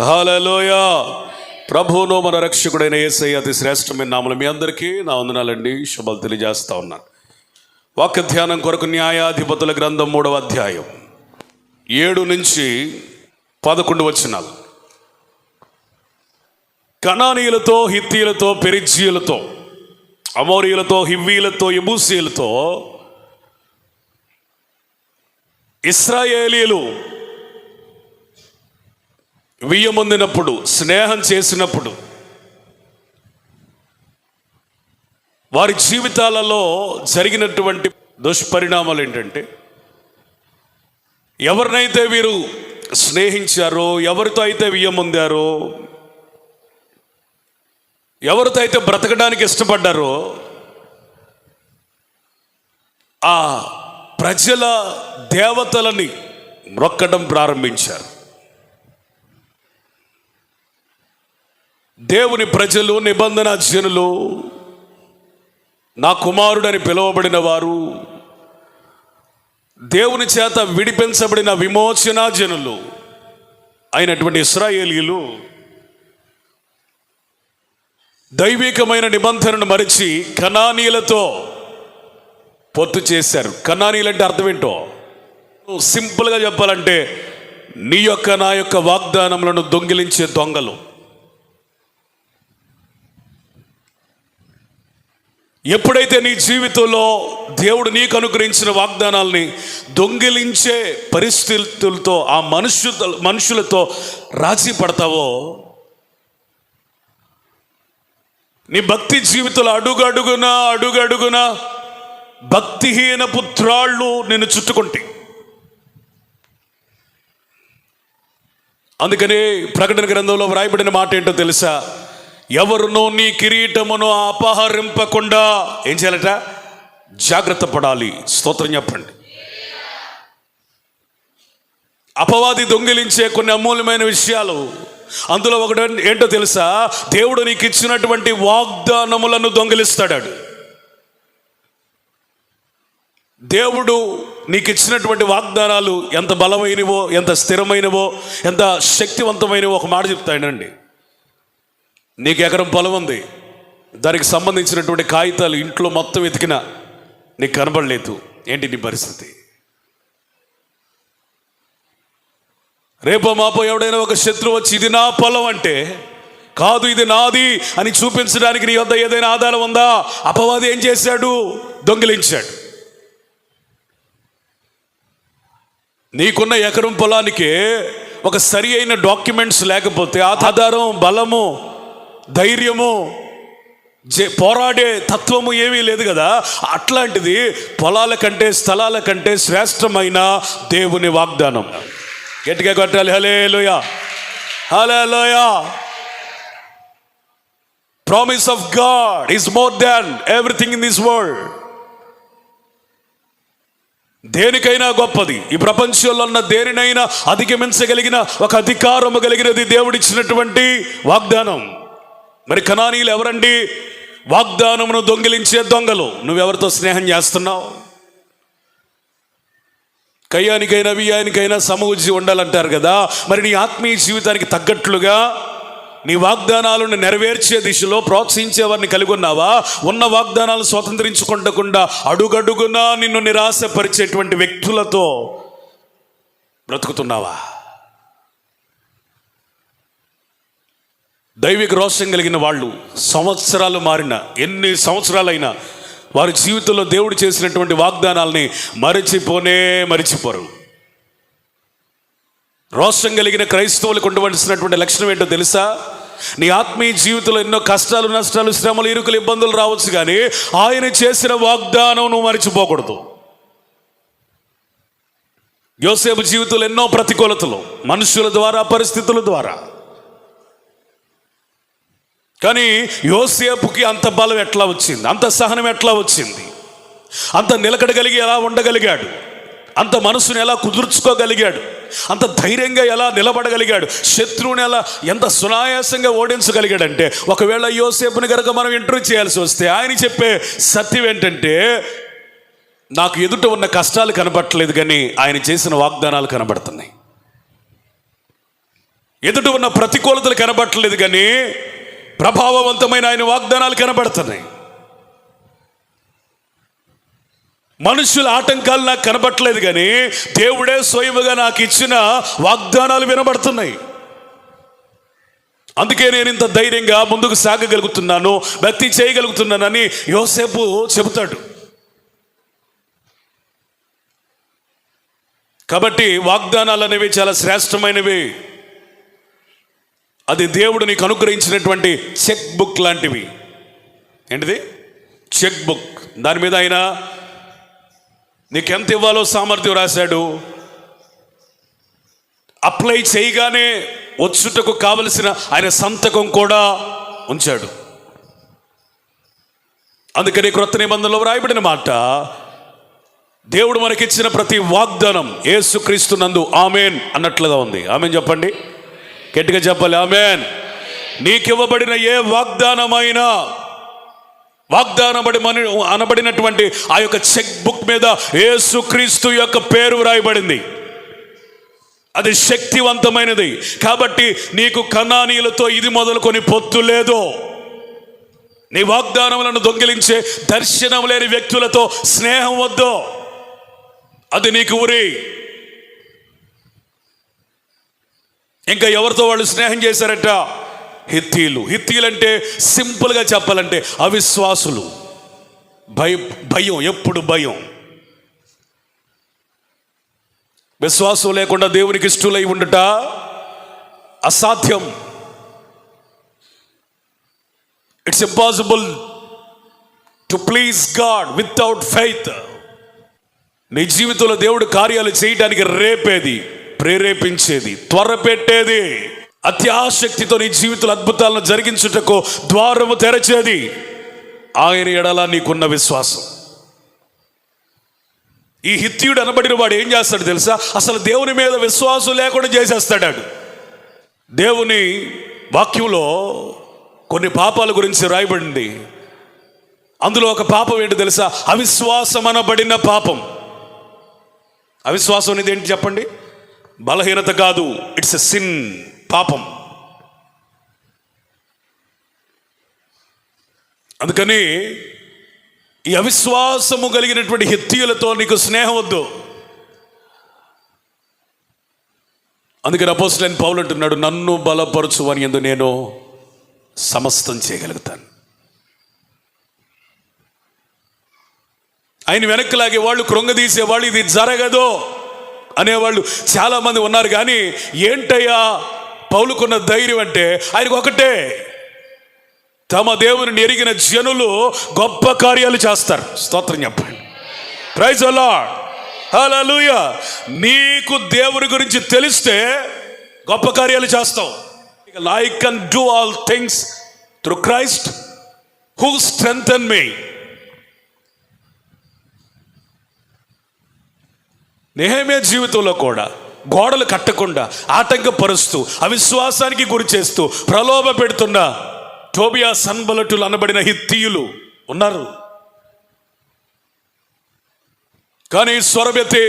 హల్లెలూయా. ప్రభువును మన రక్షకుడైన యేసయ్య అతి శ్రేష్టమైన నామములో మీ అందరికీ నా వందనాలండి, శుభాలు తెలియజేస్తా ఉన్నాను. వాక్య ధ్యానం కొరకు న్యాయాధిపతుల గ్రంథం 3వ అధ్యాయం 7 నుంచి 11 వచనాలు. కనానీయులతో, హిత్తీయులతో, పెరిజ్జీయులతో, అమోరీయులతో, హివ్వీలతో, యెబూసీయులతో ఇశ్రాయేలీయులు వియ్యమొందినప్పుడు, స్నేహం చేసినప్పుడు వారి జీవితాలలో జరిగినటువంటి దుష్పరిణామాలు ఏంటంటే, ఎవరినైతే వీరు స్నేహించారో, ఎవరితో అయితే వియ్యమొందారో, ఎవరితో అయితే బ్రతకడానికి ఇష్టపడ్డారో ఆ ప్రజల దేవతలని మొక్కడం ప్రారంభించారు. దేవుని ప్రజలు, నిబంధన జనులు, నా కుమారుడని పిలువబడిన వారు, దేవుని చేత విడిపించబడిన విమోచన జనులు అయినటువంటి ఇశ్రాయేలీయులు దైవికమైన నిబంధనను మరిచి కనానీయులతో పొత్తు చేశారు. కనానీయులు అంటే అర్థం ఏంటో సింపుల్గా చెప్పాలంటే, నీ యొక్క నా యొక్క వాగ్దానములను దొంగిలించే దొంగలు. ఎప్పుడైతే నీ జీవితంలో దేవుడు నీకు అనుగ్రహించిన వాగ్దానాల్ని దొంగిలించే పరిస్థితులతో, ఆ మనుషులతో రాజీ పడతావో, నీ భక్తి జీవితంలో అడుగడుగున భక్తిహీన పుత్రాళ్ళు నిన్ను చుట్టుకుంటే. అందుకనే ప్రకటన గ్రంథంలో వ్రాయబడిన మాట ఏంటో తెలుసా? ఎవరునో నీ కిరీటమును అపహరింపకుండా ఏం చేయాలట? జాగ్రత్త పడాలి. స్తోత్రం చెప్పండి. అపవాది దొంగిలించే కొన్ని అమూల్యమైన విషయాలు, అందులో ఒకటి ఏంటో తెలుసా? దేవుడు నీకు ఇచ్చినటువంటి వాగ్దానములను దొంగిలిస్తాడు. దేవుడు నీకు ఇచ్చినటువంటి వాగ్దానాలు ఎంత బలమైనవో, ఎంత స్థిరమైనవో, ఎంత శక్తివంతమైనవో ఒక మాట చెప్తాడండి. నీకు ఎకరం పొలం ఉంది, దానికి సంబంధించినటువంటి కాగితాలు ఇంట్లో మొత్తం వెతికినా నీకు కనబడలేదు. ఏంటి నీ పరిస్థితి? రేపో మాపో ఎవడైనా ఒక శత్రువు వచ్చి ఇది నా పొలం అంటే, కాదు ఇది నాది అని చూపించడానికి నీ వద్ద ఏదైనా ఆధారం ఉందా? అపవాది ఏం చేశాడు? దొంగిలించాడు. నీకున్న ఎకరం పొలానికి ఒక సరి అయిన డాక్యుమెంట్స్ లేకపోతే, ఆధారం, బలము, ధైర్యము, పోరాడే తత్వము ఏమీ లేదు కదా. అట్లాంటిది పొలాల కంటే, స్థలాల కంటే శ్రేష్టమైన దేవుని వాగ్దానం. గట్టిగా కొట్టాలి. హల్లెలూయా, హల్లెలూయా. Promise of God is more than everything in this world. దేనికైనా గొప్పది. ఈ ప్రపంచంలో ఉన్న దేనినైనా అధిగమించగలిగిన ఒక అధికారము కలిగినది దేవుడిచ్చినటువంటి వాగ్దానం. మరి కనానీయులు ఎవరండి? వాగ్దానమును దొంగిలించే దొంగలు. నువ్వెవరితో స్నేహం చేస్తున్నావు? కయ్యానికైనా వియ్యానికైనా సమవుజ్జి ఉండాలంటారు కదా. మరి నీ ఆత్మీయ జీవితానికి తగ్గట్లుగా నీ వాగ్దానాలను నెరవేర్చే దిశలో ప్రోత్సహించే వారిని కలిగి ఉన్నావా? ఉన్న వాగ్దానాలు స్వతంత్రించుకుంటకుండా అడుగడుగునా నిన్ను నిరాశపరిచేటువంటి వ్యక్తులతో బ్రతుకుతున్నావా? దైవిక రోషం కలిగిన వాళ్ళు సంవత్సరాలు మారిన, ఎన్ని సంవత్సరాలైనా వారి జీవితంలో దేవుడు చేసినటువంటి వాగ్దానాల్ని మరిచిపోరు. రోషం కలిగిన క్రైస్తవులకు ఉండవలసినటువంటి లక్షణం ఏంటో తెలుసా? నీ ఆత్మీయ జీవితంలో ఎన్నో కష్టాలు, నష్టాలు, శ్రమలు, ఇరుకులు, ఇబ్బందులు రావచ్చు, కానీ ఆయన చేసిన వాగ్దానం నువ్వు మరిచిపోకూడదు. యోసేపు జీవితంలో ఎన్నో ప్రతికూలతలు, మనుషుల ద్వారా, పరిస్థితుల ద్వారా. కానీ యోసేపుకి అంత బలం ఎట్లా వచ్చింది? అంత సహనం ఎట్లా వచ్చింది? అంత నిలకడగలిగి ఎలా ఉండగలిగాడు? అంత మనసుని ఎలా కుదుర్చుకోగలిగాడు? అంత ధైర్యంగా ఎలా నిలబడగలిగాడు? శత్రువుని ఎలా ఎంత సునాయాసంగా ఓడించగలిగాడంటే, ఒకవేళ యోసేపుని కనుక మనం ఇంటర్వ్యూ చేయాల్సి వస్తే ఆయన చెప్పే సత్యం ఏంటంటే, నాకు ఎదుట ఉన్న కష్టాలు కనబడట్లేదు, కానీ ఆయన చేసిన వాగ్దానాలు కనబడుతున్నాయి. ఎదుట ఉన్న ప్రతికూలతలు కనబడట్లేదు, కానీ ప్రభావవంతమైన ఆయన వాగ్దానాలు కనబడుతున్నాయి. మనుషుల ఆటంకాలు నాకు కనబడట్లేదు, కానీ దేవుడే స్వయముగా నాకు ఇచ్చిన వాగ్దానాలు వినబడుతున్నాయి. అందుకే నేను ఇంత ధైర్యంగా ముందుకు సాగగలుగుతున్నాను, భక్తి చేయగలుగుతున్నానని యోసేపు చెబుతాడు. కాబట్టి వాగ్దానాలు అనేవి చాలా శ్రేష్టమైనవి. అది దేవుడు నీకు అనుగ్రహించినటువంటి చెక్ బుక్ లాంటివి. ఏంటిది? Cheque book. దాని మీద ఆయన నీకెంత ఇవ్వాలో సామర్థ్యం రాశాడు. అప్లై చేయగానే వచ్చుటకు కావలసిన ఆయన సంతకం కూడా ఉంచాడు. అందుకని క్రొత్త నిబంధనలో వ్రాయబడిన మాట, దేవుడు మనకిచ్చిన ప్రతి వాగ్దానం యేసుక్రీస్తునందు ఆమేన్ అన్నట్లుగా ఉంది. ఆమేన్ చెప్పండి, గట్టిగా చెప్పాలి ఆమేన్. నీకివ్వబడిన ఏ వాగ్దానమైనా అనబడినటువంటి ఆ యొక్క చెక్ బుక్ మీద యేసుక్రీస్తు యొక్క పేరు వ్రాయబడింది. అది శక్తివంతమైనది. కాబట్టి నీకు కనానీయులతో ఇది మొదలుకొని పొత్తు లేదు. నీ వాగ్దానములను దొంగిలించే దర్శనం లేని వ్యక్తులతో స్నేహం వద్దు. అది నీకు ఉరి. ఇంకా ఎవరితో వాళ్ళు స్నేహం చేశారట? హిత్తీలు. హిత్తీలు అంటే సింపుల్గా చెప్పాలంటే అవిశ్వాసులు. భయం, ఎప్పుడు భయం. విశ్వాసం లేకుండా దేవునికి ఇష్టలై ఉండట అసాధ్యం. It's impossible to please God without faith. నీ జీవితంలో దేవుడు కార్యాలు చేయడానికి రేపేది, ప్రేరేపించేది, త్వరపెట్టేది, అత్యాశక్తితో నీ జీవితంలో అద్భుతాలను జరిగించుటకు ద్వారము తెరచేది ఆయన ఎడల నీకున్న విశ్వాసం. ఈ హిత్తీయుడు అనబడిన వాడు ఏం చేస్తాడు తెలుసా? అసలు దేవుని మీద విశ్వాసం లేకుండా చేసేస్తాడు. దేవుని వాక్యంలో కొన్ని పాపాల గురించి రాయబడింది. అందులో ఒక పాపం ఏంటి తెలుసా? అవిశ్వాసం అనబడిన పాపం. అవిశ్వాసం అనేది ఏంటి చెప్పండి? బలహీనత కాదు, ఇట్స్ ఎ సిన్, పాపం. అందుకని ఈ అవిశ్వాసము కలిగినటువంటి హిత్తీయులతో నీకు స్నేహం వద్దు. అందుకని అపోస్తలుడైన పౌలు అంటున్నాడు, నన్ను బలపరచువని యందు నేను సమస్తం చేయగలుగుతాను. ఆయన వెనక్కి లాగేవాళ్ళు, కృంగదీసేవాళ్ళు, ఇది జరగదు అనేవాళ్ళు చాలామంది ఉన్నారు. కానీ ఏంటయ్యా పౌలుకున్న ధైర్యం అంటే ఆయనకు ఒకటే, తమ దేవుని ఎరిగిన జనులు గొప్ప కార్యాలు చేస్తారు. స్తోత్రం చెప్పండి. ప్రైజ్ ది లార్డ్, హల్లెలూయా. నీకు దేవుని గురించి తెలిస్తే గొప్ప కార్యాలు చేస్తావు. I can do all things through Christ who strengthen me. నెహెమ్యా జీవితంలో కూడా గోడలు కట్టకుండా, ఆటంకపరుస్తూ, అవిశ్వాసానికి గురి చేస్తూ, ప్రలోభ పెడుతున్న టోబియా, సన్బలటులు అనబడిన హిత్తీయులు ఉన్నారు. కానీ స్వరమెత్తి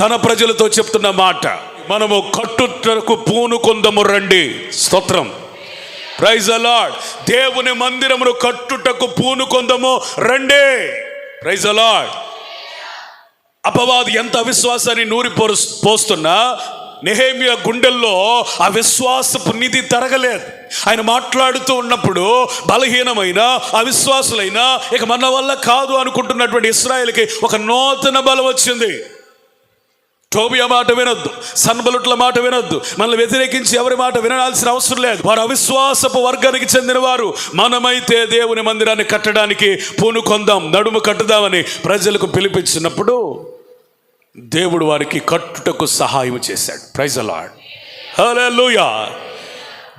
తన ప్రజలతో చెప్తున్న మాట, మనము కట్టుటకు పూనుకొందము రండి. స్తోత్రం, ప్రైజ్ ది లార్డ్. దేవుని మందిరమును కట్టుటకు పూనుకొందము రండి. Praise the Lord. అపవాది ఎంత అవిశ్వాసాన్ని నూరి పోస్తున్నా నెహెమ్యా గుండెల్లో ఆ విశ్వాసపు నిధి తరగలేదు. ఆయన మాట్లాడుతూ ఉన్నప్పుడు బలహీనమైన అవిశ్వాసులైన ఇక మన వల్ల కాదు అనుకుంటున్నటువంటి ఇశ్రాయేలుకి ఒక నూతన బలం వచ్చింది. టోబియా మాట వినొద్దు, సన్బలుట్ల మాట వినొద్దు, మనల్ని వ్యతిరేకించి ఎవరి మాట వినాల్సిన అవసరం లేదు. వారు అవిశ్వాసపు వర్గానికి చెందిన వారు. మనమైతే దేవుని మందిరాన్ని కట్టడానికి పూనుకొందాం, నడుము కట్టుదామని ప్రజలకు పిలిపించినప్పుడు దేవుడు వారికి కట్టుటకు సహాయం చేశాడు. ప్రైజ్ ది లార్డ్, హల్లెలూయా.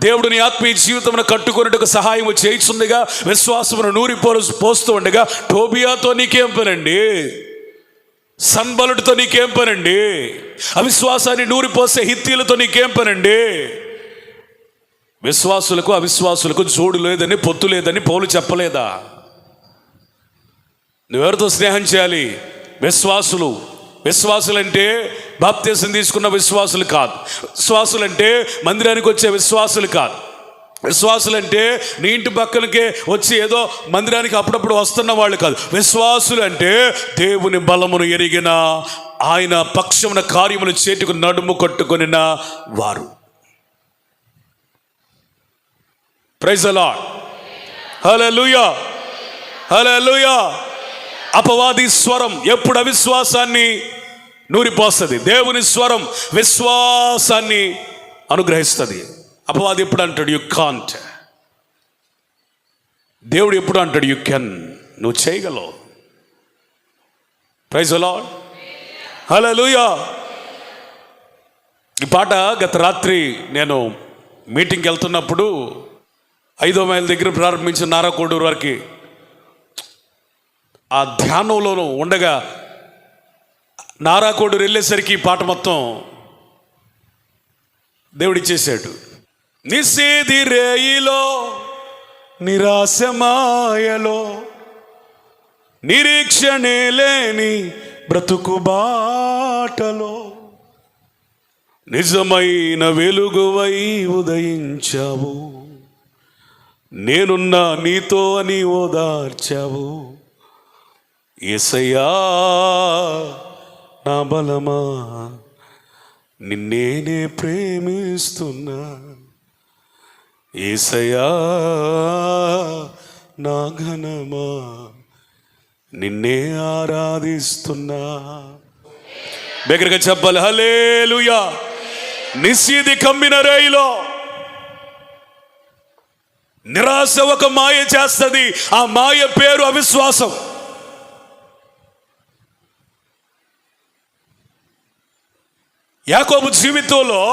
దేవుడు నీ ఆత్మీయ జీవితమును కట్టుకున్నట్టుకు సహాయం చేయిస్తుండగా, విశ్వాసమును నూరి పోస్తూ ఉండగా, టోబియాతో నీకేం పనండి? సన్బలుడితో నీకేం పనండి? అవిశ్వాసాన్ని నూరిపోసే హిత్తీలతో నీకేం పనండి? విశ్వాసులకు అవిశ్వాసులకు జోడు లేదని, పొత్తు లేదని పౌలు చెప్పలేదా? నువ్వెవరితో స్నేహం చేయాలి? విశ్వాసులు విశ్వాసులంటే బాప్తీసం తీసుకున్న విశ్వాసులు కాదు. విశ్వాసులంటే మందిరానికి వచ్చే విశ్వాసులు కాదు. విశ్వాసులంటే నీ ఇంటి పక్కనకే వచ్చి ఏదో మందిరానికి అప్పుడప్పుడు వస్తున్న వాళ్ళు కాదు. విశ్వాసులు అంటే దేవుని బలమును ఎరిగిన, ఆయన పక్షమున కార్యములు చేటుకు నడుము కొట్టుకొనిన వారు. Praise the Lord. హల్లెలూయా, హల్లెలూయా. అపవాది స్వరం ఎప్పుడు అవిశ్వాసాన్ని నూరిపోస్తుంది, దేవుని స్వరం విశ్వాసాన్ని అనుగ్రహిస్తుంది. అపవాది ఎప్పుడు అంటాడు యు కాంట్, దేవుడు ఎప్పుడు అంటాడు యు కెన్, నువ్వు చేయగలవు. Praise the Lord. హల్లెలూయా. ఈ పాట గత రాత్రి నేను మీటింగ్కి వెళ్తున్నప్పుడు 5వ మైల్ దగ్గర ప్రారంభించిన నారాకోడూరు వరకు ఆ ధ్యానంలో ఉండగా నారాకోడూరు వెళ్ళేసరికి ఈ పాట మొత్తం దేవుడిచ్చేసాడు. నిషేధి రేయిలో నిరాశ మాయలో నిరీక్షణే లేని బ్రతుకు బాటలో నిజమైన వెలుగువై ఉదయించావు, నేనున్నా నీతో అని ఓదార్చావు. యేసయ్యా నా బలమా, నిన్నేనే ప్రేమిస్తున్నా. యేసయ్యా నా ఘనమా, నిన్నే ఆరాధిస్తున్నా. దగ్గరగా చెప్పాలి హల్లెలూయా. నిషేధి కమ్మిన రేయిలో నిరాశ ఒక మాయ చేస్తుంది. ఆ మాయ పేరు అవిశ్వాసం. యాకోబు జీవితంలో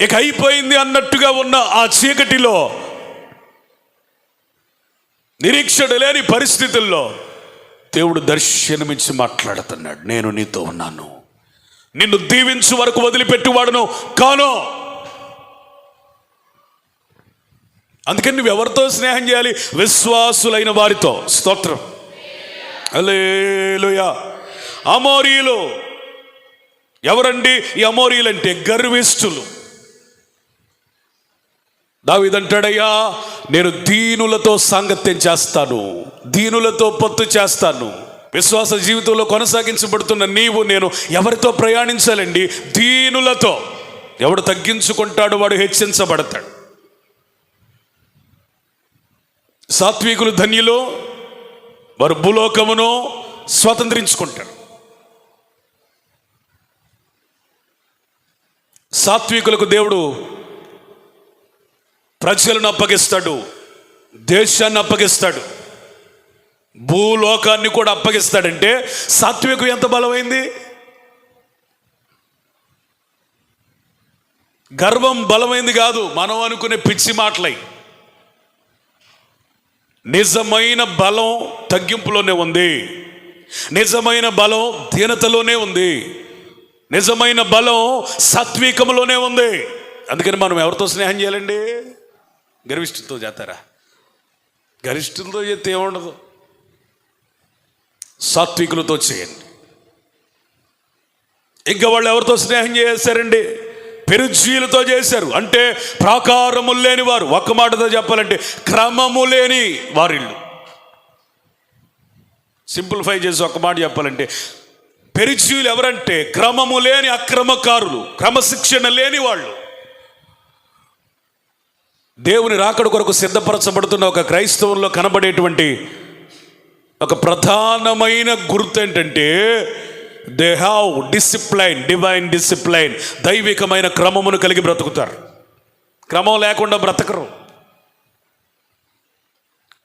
ఇక అయిపోయింది అన్నట్టుగా ఉన్న ఆ చీకటిలో, నిరీక్షణ లేని పరిస్థితుల్లో దేవుడు దర్శనమిచ్చి మాట్లాడుతున్నాడు. నేను నీతో ఉన్నాను, నిన్ను దీవించు వరకు వదిలిపెట్టువాడును కాను. అందుకని నువ్వు ఎవరితో స్నేహం చేయాలి? విశ్వాసులైన వారితో. స్తోత్రం, హల్లెలూయా. అమోరీయులు ఎవరండి? ఈ అమోరీయులు అంటే గర్విష్ఠులు. దావీదంటాడయ్యా, నేను దీనులతో సాంగత్యం చేస్తాను, దీనులతో పొత్తు చేస్తాను. విశ్వాస జీవితంలో కొనసాగించబడుతున్న నీవు నేను ఎవరితో ప్రయాణించాలండి? దీనులతో. ఎవడు తగ్గించుకుంటాడో వాడు హెచ్చించబడతాడు. సాత్వికులు ధన్యులు, వారు భూలోకమును స్వతంత్రించుకుంటారు. సాత్వికులకు దేవుడు ప్రజలను అప్పగిస్తాడు, దేశాన్ని అప్పగిస్తాడు, భూలోకాన్ని కూడా అప్పగిస్తాడంటే సాత్వికం ఎంత బలమైంది? గర్వం బలమైంది కాదు, మనం అనుకునే పిచ్చి మాటలై. నిజమైన బలం తగ్గింపులోనే ఉంది, నిజమైన బలం దీనతలోనే ఉంది, నిజమైన బలం సాత్వికంలోనే ఉంది. అందుకని మనం ఎవరితో స్నేహం చేయాలండి? గర్విష్ఠులతో చేస్తారా? గరిష్ఠులతో చేస్తే ఏముండదు, సాత్వికులతో చేయండి. ఇంకా వాళ్ళు ఎవరితో స్నేహం చేశారండి? పెరుజీలతో చేశారు. అంటే ప్రాకారము లేని వారు. ఒక్క మాటతో చెప్పాలంటే క్రమము లేని వారిళ్ళు. సింప్లిఫై చేసి ఒక్క మాట చెప్పాలంటే పెరుజీలు ఎవరంటే క్రమము లేని అక్రమకారులు, క్రమశిక్షణ లేని వాళ్ళు. దేవుని రాకడ కొరకు సిద్ధపరచబడుతున్న ఒక క్రైస్తవంలో కనబడేటువంటి ఒక ప్రధానమైన గుర్తు ఏంటంటే they have discipline, divine discipline. దైవికమైన క్రమమును కలిగి బ్రతుకుతారు. క్రమం లేకుండా బ్రతకరు.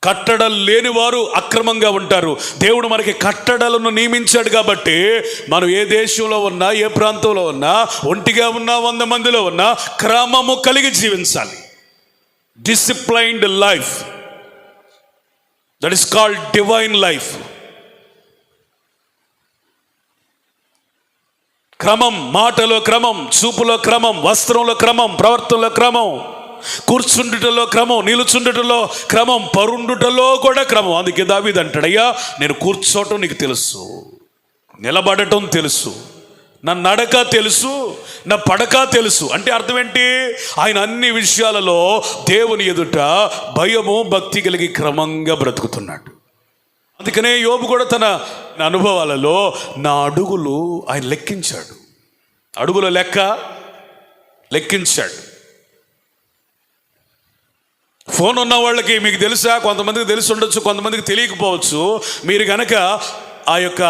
కట్టడలు లేని వారు అక్రమంగా ఉంటారు. దేవుడు మనకి కట్టడలను నియమించాడు కాబట్టి మనం ఏ దేశంలో ఉన్నా, ఏ ప్రాంతంలో ఉన్నా, ఒంటిగా ఉన్నా, 100 మందిలో ఉన్నా క్రమము కలిగి జీవించాలి. Disciplined life, that is called divine life. క్రమం, మాటలో క్రమం, చూపులో క్రమం, వస్త్రంలో క్రమం, ప్రవర్తనలో క్రమం, కూర్చుండుటలో క్రమం, నిలుచుండుటలో క్రమం, పరుండుటలో కూడా క్రమం. అందుకే దావీదు అంటాడు, అయ్యా నేను కూర్చోవటం నీకు తెలుసు, నిలబడటం తెలుసు, నా నడక తెలుసు, నా పడక తెలుసు. అంటే అర్థం ఏంటి? ఆయన అన్ని విషయాలలో దేవుని ఎదుట భయము భక్తి కలిగి క్రమంగా బ్రతుకుతున్నాడు. అందుకనే యోబు కూడా తన అనుభవాలలో నా అడుగులు ఆయన లెక్కించాడు. అడుగుల లెక్కించాడు. ఫోన్ ఉన్న వాళ్ళకి మీకు తెలుసా, కొంతమందికి తెలిసి ఉండొచ్చు, కొంతమందికి తెలియకపోవచ్చు. మీరు కనుక ఆ యొక్క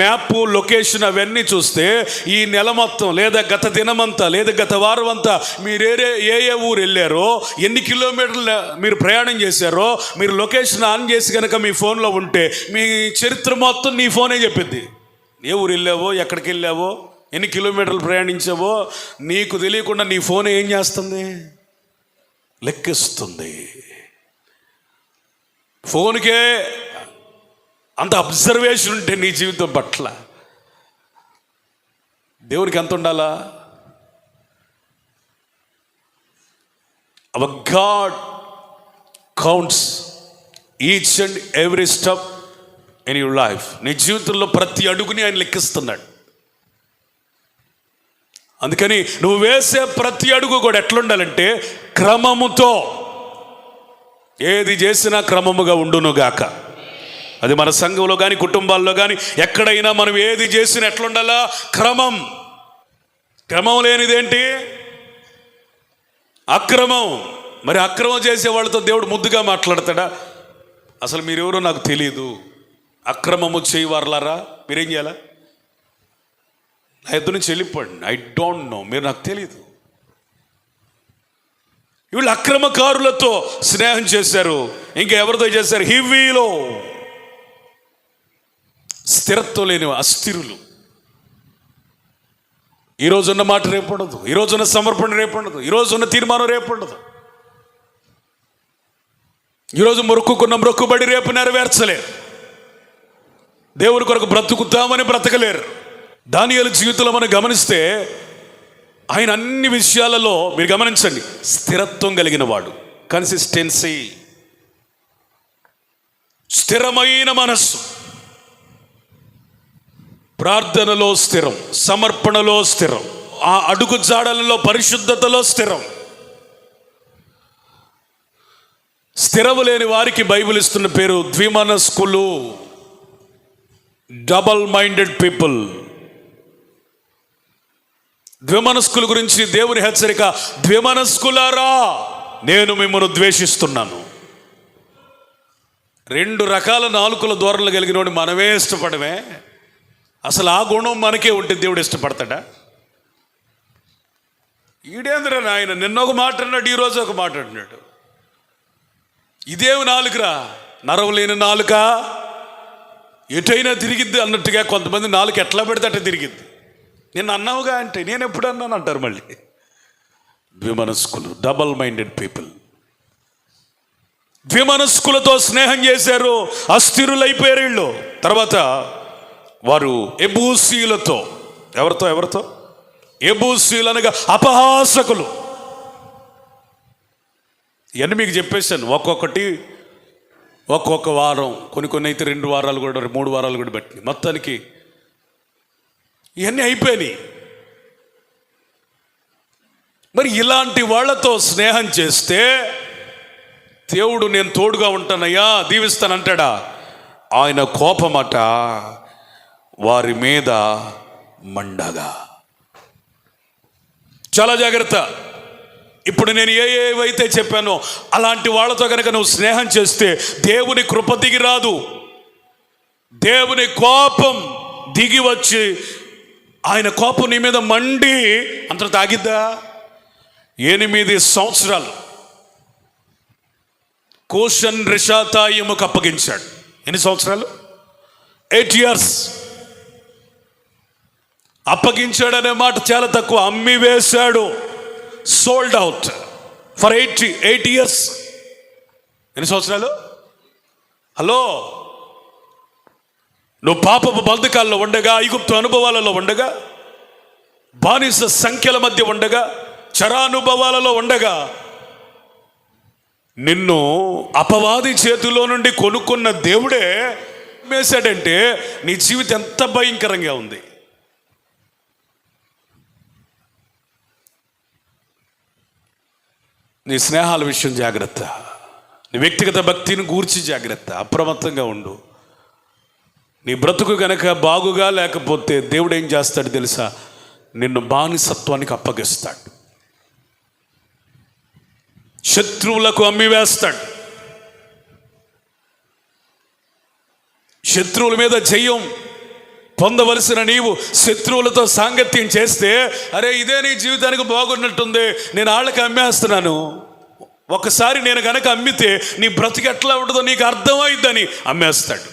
మ్యాప్, లొకేషన్ అవన్నీ చూస్తే ఈ నెల మొత్తం, లేదా గత దినమంతా, లేదా గత వారం అంతా మీరు ఏ ఊరు వెళ్ళారో, ఎన్ని కిలోమీటర్లు మీరు ప్రయాణం చేశారో, మీరు లొకేషన్ ఆన్ చేసి కనుక మీ ఫోన్లో ఉంటే మీ చరిత్ర మొత్తం నీ ఫోనే చెప్పిద్ది. ఏ ఊరు వెళ్ళావో, ఎక్కడికి వెళ్ళావో, ఎన్ని కిలోమీటర్లు ప్రయాణించావో నీకు తెలియకుండా నీ ఫోన్ ఏం చేస్తుంది? లెక్కిస్తుంది. ఫోన్కే అంత అబ్జర్వేషన్ ఉంటే నీ జీవితం పట్ల దేవునికి ఎంత ఉండాలా? Hour God counts each and every step in your life. నీ జీవితంలో ప్రతి అడుగుని ఆయన లెక్కిస్తున్నాడు. అందుకని నువ్వు వేసే ప్రతి అడుగు కూడా ఎట్లుండాలంటే క్రమముతో. ఏది చేసినా క్రమముగా ఉండునుగాక. అది మన సంఘంలో కానీ, కుటుంబాల్లో కానీ, ఎక్కడైనా మనం ఏది చేసినా ఎట్లుండాలా? క్రమం లేనిదేంటి? అక్రమం. మరి అక్రమం చేసే వాళ్ళతో దేవుడు ముద్దుగా మాట్లాడతాడా? అసలు మీరెవరో నాకు తెలియదు, అక్రమము చేయవారులారా, మీరేం చేయాలా? నా ఎదురు నుంచి వెళ్ళిపోండి. ఐ డోంట్ నో, మీరు నాకు తెలియదు. వీళ్ళు అక్రమకారులతో స్నేహం చేశారు. ఇంకా ఎవరితో చేశారు? హివ్వీలో. స్థిరత్వం లేని అస్థిరులు. ఈరోజున్న మాట రేపు ఉండదు, ఈరోజున్న సమర్పణ రేపు ఉండదు, ఈరోజున్న తీర్మానం రేపు ఉండదు. ఈరోజు మొక్కుకున్న మొక్కుబడి రేపు నెరవేర్చలేరు. దేవుని కొరకు బ్రతుకుతామని బ్రతకలేరు. దానియేలు జీవితంలో మనం గమనిస్తే ఆయన అన్ని విషయాలలో మీరు గమనించండి, స్థిరత్వం కలిగిన వాడు. కన్సిస్టెన్సీ, స్థిరమైన మనస్సు, ప్రార్థనలో స్థిరం, సమర్పణలో స్థిరం, ఆ అడుగు జాడలలో పరిశుద్ధతలో స్థిరం. స్థిరము లేని వారికి బైబిల్ ఇస్తున్న పేరు ద్విమనస్కులు, డబల్ మైండెడ్ పీపుల్. ద్విమనస్కుల గురించి దేవుని హెచ్చరిక, ద్విమనస్కులారా నేను మిమ్మల్ని ద్వేషిస్తున్నాను. 2 రకాల నాలుకల ధోరణులు కలిగిన వాడు మనమే ఇష్టపడమే. అసలు ఆ గుణం మనకే ఉంటే దేవుడు ఇష్టపడతాడా? ఈడేంద్ర నాయన, నిన్న ఒక మాట అన్నాడు, ఈరోజు ఒక మాట అన్నాడు. ఇదేమి నాలుకరా? నరవలేని నాలుక ఎటైనా తిరిగిద్ది అన్నట్టుగా కొంతమంది నాలుక ఎట్లా పెడితే అట్లా తిరిగిద్ది. నిన్ను అన్నావుగా అంటే నేను ఎప్పుడు అన్నాను అంటారు మళ్ళీ. ద్విమనస్కులు, డబల్ మైండెడ్ పీపుల్. ద్విమనస్కులతో స్నేహం చేశారు, అస్థిరులైపోయారు వీళ్ళు. తర్వాత వారు ఎబూసీలతో, ఎవరితో? ఎబూసీలు అనగా అపహాసకులు. ఇవన్నీ మీకు చెప్పేశాను. ఒక్కొక్క వారం, కొన్ని అయితే 2 వారాలు కూడా, 3 వారాలు కూడా పట్టింది. మొత్తానికి ఇవన్నీ అయిపోయినాయి. మరి ఇలాంటి వాళ్ళతో స్నేహం చేస్తే దేవుడు నేను తోడుగా ఉంటానయ్యా, దీవిస్తానంటాడా? ఆయన కోపమట వారి మీద మండగా. చాలా జాగ్రత్త. ఇప్పుడు నేను ఏవైతే చెప్పానో అలాంటి వాళ్ళతో కనుక నువ్వు స్నేహం చేస్తే దేవుని కృప దిగి రాదు. దేవుని కోపం దిగి వచ్చి ఆయన కోపం నీ మీద మండి అంత తాగిద్దా? 8 సంవత్సరాలు కోషన్ రిషాతాయిముకు అప్పగించాడు. ఎన్ని సంవత్సరాలు? 8 years. అప్పగించాడనే మాట చాలా తక్కువ. అమ్మి వేశాడు, సోల్డ్ అవుట్ ఫర్ 8 years. ఎన్ని సంవత్సరాలు? హలో, నువ్వు పాపపు బంధకాల్లో ఉండగా, ఐగుప్తు అనుభవాలలో ఉండగా, బానిస సంఖ్యల మధ్య ఉండగా, చరానుభవాలలో ఉండగా, నిన్ను అపవాది చేతిలో నుండి కొనుక్కున్న దేవుడే అమ్మేశాడంటే నీ జీవితం ఎంత భయంకరంగా ఉంది. నీ స్నేహాల విషయం జాగ్రత్త, నీ వ్యక్తిగత భక్తిని గూర్చి జాగ్రత్త, అప్రమత్తంగా ఉండు. నీ బ్రతుకు గనక బాగుగా లేకపోతే దేవుడు ఏం చేస్తాడు తెలుసా? నిన్ను బానిసత్వానికి అప్పగిస్తాడు, శత్రువులకు అమ్మివేస్తాడు. శత్రువుల మీద జయం పొందవలసిన నీవు శత్రువులతో సాంగత్యం చేస్తే, అరే ఇదే నీ జీవితానికి బాగున్నట్టుంది, నేను వాళ్ళకి అమ్మేస్తున్నాను, ఒకసారి నేను గనక అమ్మితే నీ బ్రతికి ఎట్లా ఉంటుందో నీకు అర్థమైందని అమ్మేస్తాడు.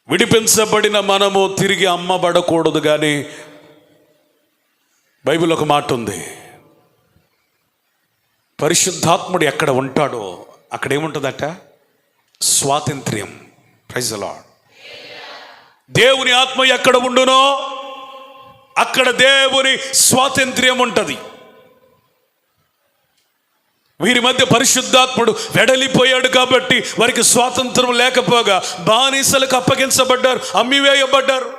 విడిపించబడిన మనము తిరిగి అమ్మబడకూడదు. కానీ బైబిల్ ఒక మాట ఉంది, పరిశుద్ధాత్ముడు ఎక్కడ ఉంటాడో అక్కడ ఏముంటుందట? స్వాతంత్ర్యం. Praise the Lord. దేవుని ఆత్మ ఎక్కడ ఉండునో అక్కడ దేవుని స్వాతంత్ర్యం ఉంటుంది. వీరి మధ్య పరిశుద్ధాత్ముడు వెడలిపోయాడు కాబట్టి వారికి స్వాతంత్రం లేకపోగా బానిసలకు అప్పగించబడ్డారు, అమ్మివేయబడ్డారు.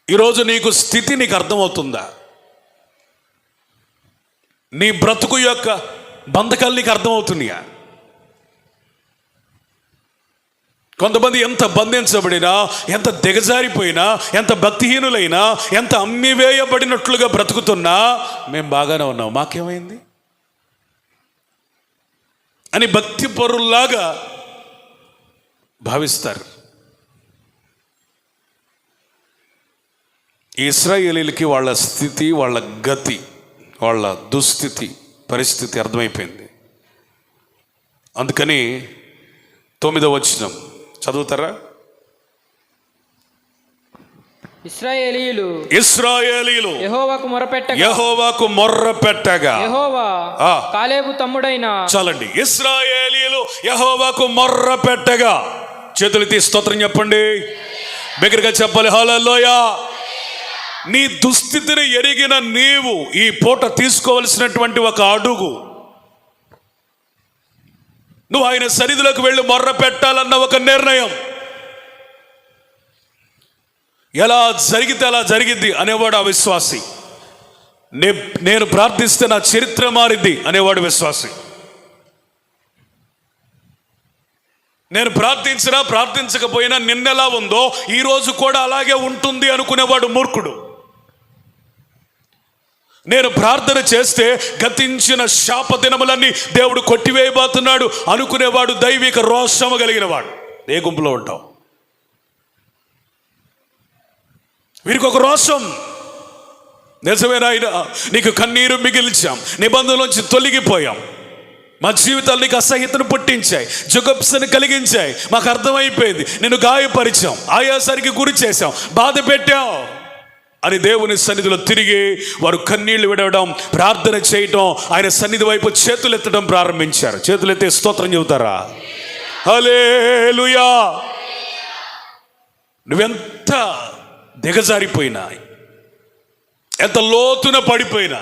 ఈరోజు నీకు స్థితి నీకు అర్థమవుతుందా? నీ బ్రతుకు యొక్క బంధకాలు నీకు అర్థమవుతున్నాయా? కొంతమంది ఎంత బంధించబడినా, ఎంత దిగజారిపోయినా, ఎంత భక్తిహీనులైనా, ఎంత అమ్మివేయబడినట్లుగా బ్రతుకుతున్నా మేము బాగానే ఉన్నాం, మాకేమైంది అని భక్తి పరుల్లాగా భావిస్తారు. ఇశ్రాయేలీలకి వాళ్ళ స్థితి, వాళ్ళ గతి, వాళ్ళ దుస్థితి, పరిస్థితి అర్థమైపోయింది. అందుకని 9వ వచనం చదువుతారా? ఇశ్రాయేలీయులు యెహోవాకు మొర్రపెట్టగా యెహోవా కాలేబు తమ్ముడైన, చాలండి. ఇశ్రాయేలీయులు యెహోవాకు మొర్రపెట్టగా, చేతులెత్తి స్తోత్రం చెప్పండి, బిగ్గరగా చెప్పాలి హల్లెలూయా. నీ దుస్థితిని ఎరిగిన నీవు ఈ పూట తీసుకోవలసినటువంటి ఒక అడుగు, నువ్వు ఆయన సన్నిధిలోకి వెళ్ళి మొర్ర పెట్టాలన్న ఒక నిర్ణయం. ఎలా జరిగితే అలా జరిగింది అనేవాడు అవిశ్వాసి. నేను ప్రార్థిస్తే నా చరిత్ర మారింది అనేవాడు విశ్వాసి. నేను ప్రార్థించినా ప్రార్థించకపోయినా నిన్నెలా ఉందో ఈరోజు కూడా అలాగే ఉంటుంది అనుకునేవాడు మూర్ఖుడు. నేను ప్రార్థన చేస్తే గతించిన శాప దినములన్నీ దేవుడు కొట్టివేయబోతున్నాడు అనుకునేవాడు దైవిక రోషము కలిగిన వాడు. ఏ గుంపులో ఉంటావు? వీరికి ఒక రోషం, నిజమేనా ఆయన నీకు కన్నీరు మిగిల్చాం, నిబంధనలోంచి తొలగిపోయాం, మా జీవితాలు నీకు అసహ్యతను పుట్టించాయి, జుగుప్సను కలిగించాయి, మాకు అర్థమైపోయింది, నిన్ను గాయపరిచాం, ఆయాసానికి గురి చేశాం, బాధ పెట్టాం అని దేవుని సన్నిధిలో తిరిగి వారు కన్నీళ్లు విడవడం, ప్రార్థన చేయటం, ఆయన సన్నిధి వైపు చేతులెత్తడం ప్రారంభించారు. చేతులెత్తే స్తోత్రం చెబుతారా? హల్లెలూయా. నువ్వెంత దిగజారిపోయినా, ఎంత లోతున పడిపోయినా,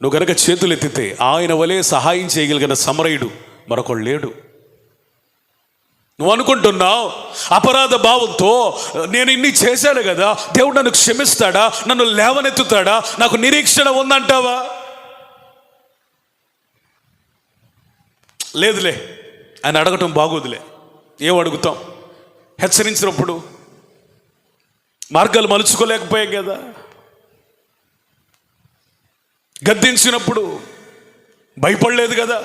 నువ్వు కనుక చేతులెత్తితే ఆయన వలె సహాయం చేయగలిగిన సమరయుడు మరొకడు లేడు. నువ్వు అనుకుంటున్నావు అపరాధ భావంతో, నేను ఇన్ని చేశాను కదా, దేవుడు నన్ను క్షమిస్తాడా, నన్ను లేవనెత్తుతాడా, నాకు నిరీక్షణ ఉందంటావా? లేదులే, ఆయన అడగటం బాగోదులే. ఏం అడుగుతాం? హెచ్చరించినప్పుడు మార్గాలు మలుచుకోలేకపోయాం కదా, గద్దించినప్పుడు భయపడలేదు కదా,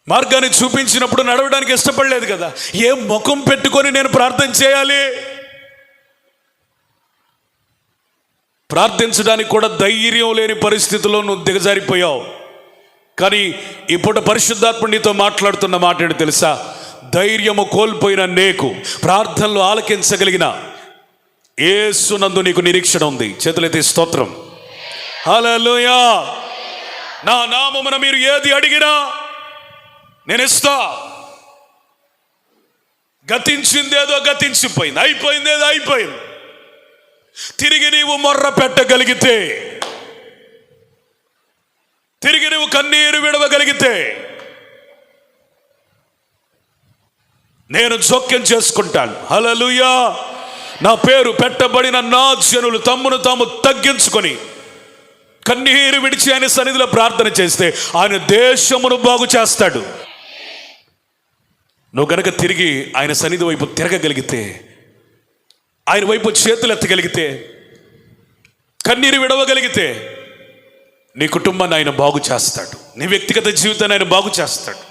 మార్గాన్ని చూపించినప్పుడు నడవడానికి ఇష్టపడలేదు కదా. ఏ ముఖం పెట్టుకొని నేను ప్రార్థన చేయాలి? ప్రార్థించడానికి కూడా ధైర్యం లేని పరిస్థితిలో నువ్వు దిగజారిపోయావు. కానీ ఇప్పుడు పరిశుద్ధాత్మ నీతో మాట్లాడుతున్న మాట ఏంటి తెలుసా? ధైర్యము కోల్పోయిన నీకు ప్రార్థనలు ఆలకించగలిగిన యేసునందు నీకు నిరీక్షణ ఉంది. చేతులైతే స్తోత్రం. హల్లెలూయా. నా నామమున మీరు ఏది అడిగినా నేను ఇస్తా. గతించిందేదో గతించిపోయింది, అయిపోయిందేదో అయిపోయింది. తిరిగి నీవు మొర్ర పెట్టగలిగితే తిరిగి నువ్వు కన్నీరు విడవగలిగితే నేను జోక్యం చేసుకుంటాను. హల్లెలూయా. నా పేరు పెట్టబడిన నా జనులు తమ్మును తాము తగ్గించుకొని కన్నీరు విడిచి ఆయన సన్నిధిలో ప్రార్థన చేస్తే ఆయన దేశమును బాగు చేస్తాడు. నువ్వు గనక తిరిగి ఆయన సన్నిధి వైపు తిరగగలిగితే, ఆయన వైపు చేతులు ఎత్తగలిగితే, కన్నీరు విడవగలిగితే నీ కుటుంబాన్ని ఆయన బాగు చేస్తాడు. నీ వ్యక్తిగత జీవితాన్ని ఆయన బాగు చేస్తాడు.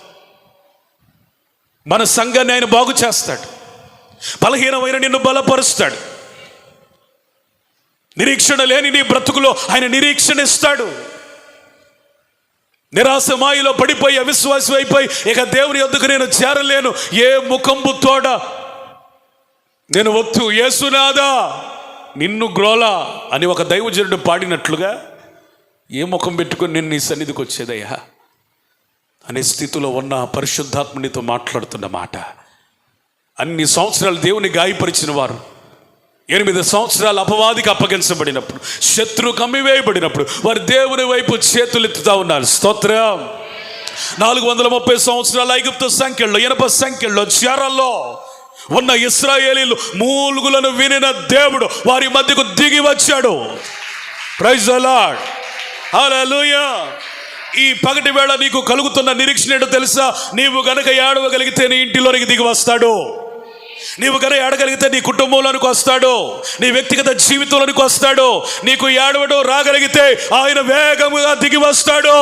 మన సంఘాన్ని ఆయన బాగు చేస్తాడు. బలహీనమైన నిన్ను బలపరుస్తాడు. నిరీక్షణ లేని నీ బ్రతుకులో ఆయన నిరీక్షణ ఇస్తాడు. నిరాశ మాయలో పడిపోయి అవిశ్వాసం అయిపోయి ఇక దేవుని యొద్దకు నేను చేరలేను, ఏ ముఖంబు తోడ నేను వత్తు యేసునాదా నిన్ను గ్రోలా అని ఒక దైవజనుడు పాడినట్లుగా ఏ ముఖం పెట్టుకొని నేను నీ సన్నిధికి వచ్చేదయ్యా అనే స్థితిలో ఉన్న పరిశుద్ధాత్మనితో మాట్లాడుతున్న మాట. అన్ని సంవత్సరాలు దేవుని గాయపరిచిన వారు 8 సంవత్సరాలు అపవాదికి అప్పగించబడినప్పుడు, శత్రు కమ్మివేయబడినప్పుడు వారు దేవుని వైపు చేతులెత్తుతా ఉన్నారు. స్తోత్రం. 430 సంవత్సరాల ఐగుప్తు సంఖ్యల్లో, ఇనప సంఖ్యల్లో, చెరల్లో ఉన్న ఇశ్రాయేలీలు మూలుగులను వినిన దేవుడు వారి మధ్యకు దిగి వచ్చాడు. Praise the Lord. హల్లెలూయా. ఈ పగటి వేళ నీకు కలుగుతున్న నిరీక్షణ ఏంటో తెలుసా? నీవు గనక ఏడవగలిగితే నీ ఇంటిలోనికి దిగి వస్తాడు. నీవు గనక ఏడగలిగితే నీ కుటుంబంలోనికి వస్తాడు, నీ వ్యక్తిగత జీవితంలోనికి వస్తాడు. నీకు ఏడవడం రాగలిగితే ఆయన వేగముగా దిగి వస్తాడు.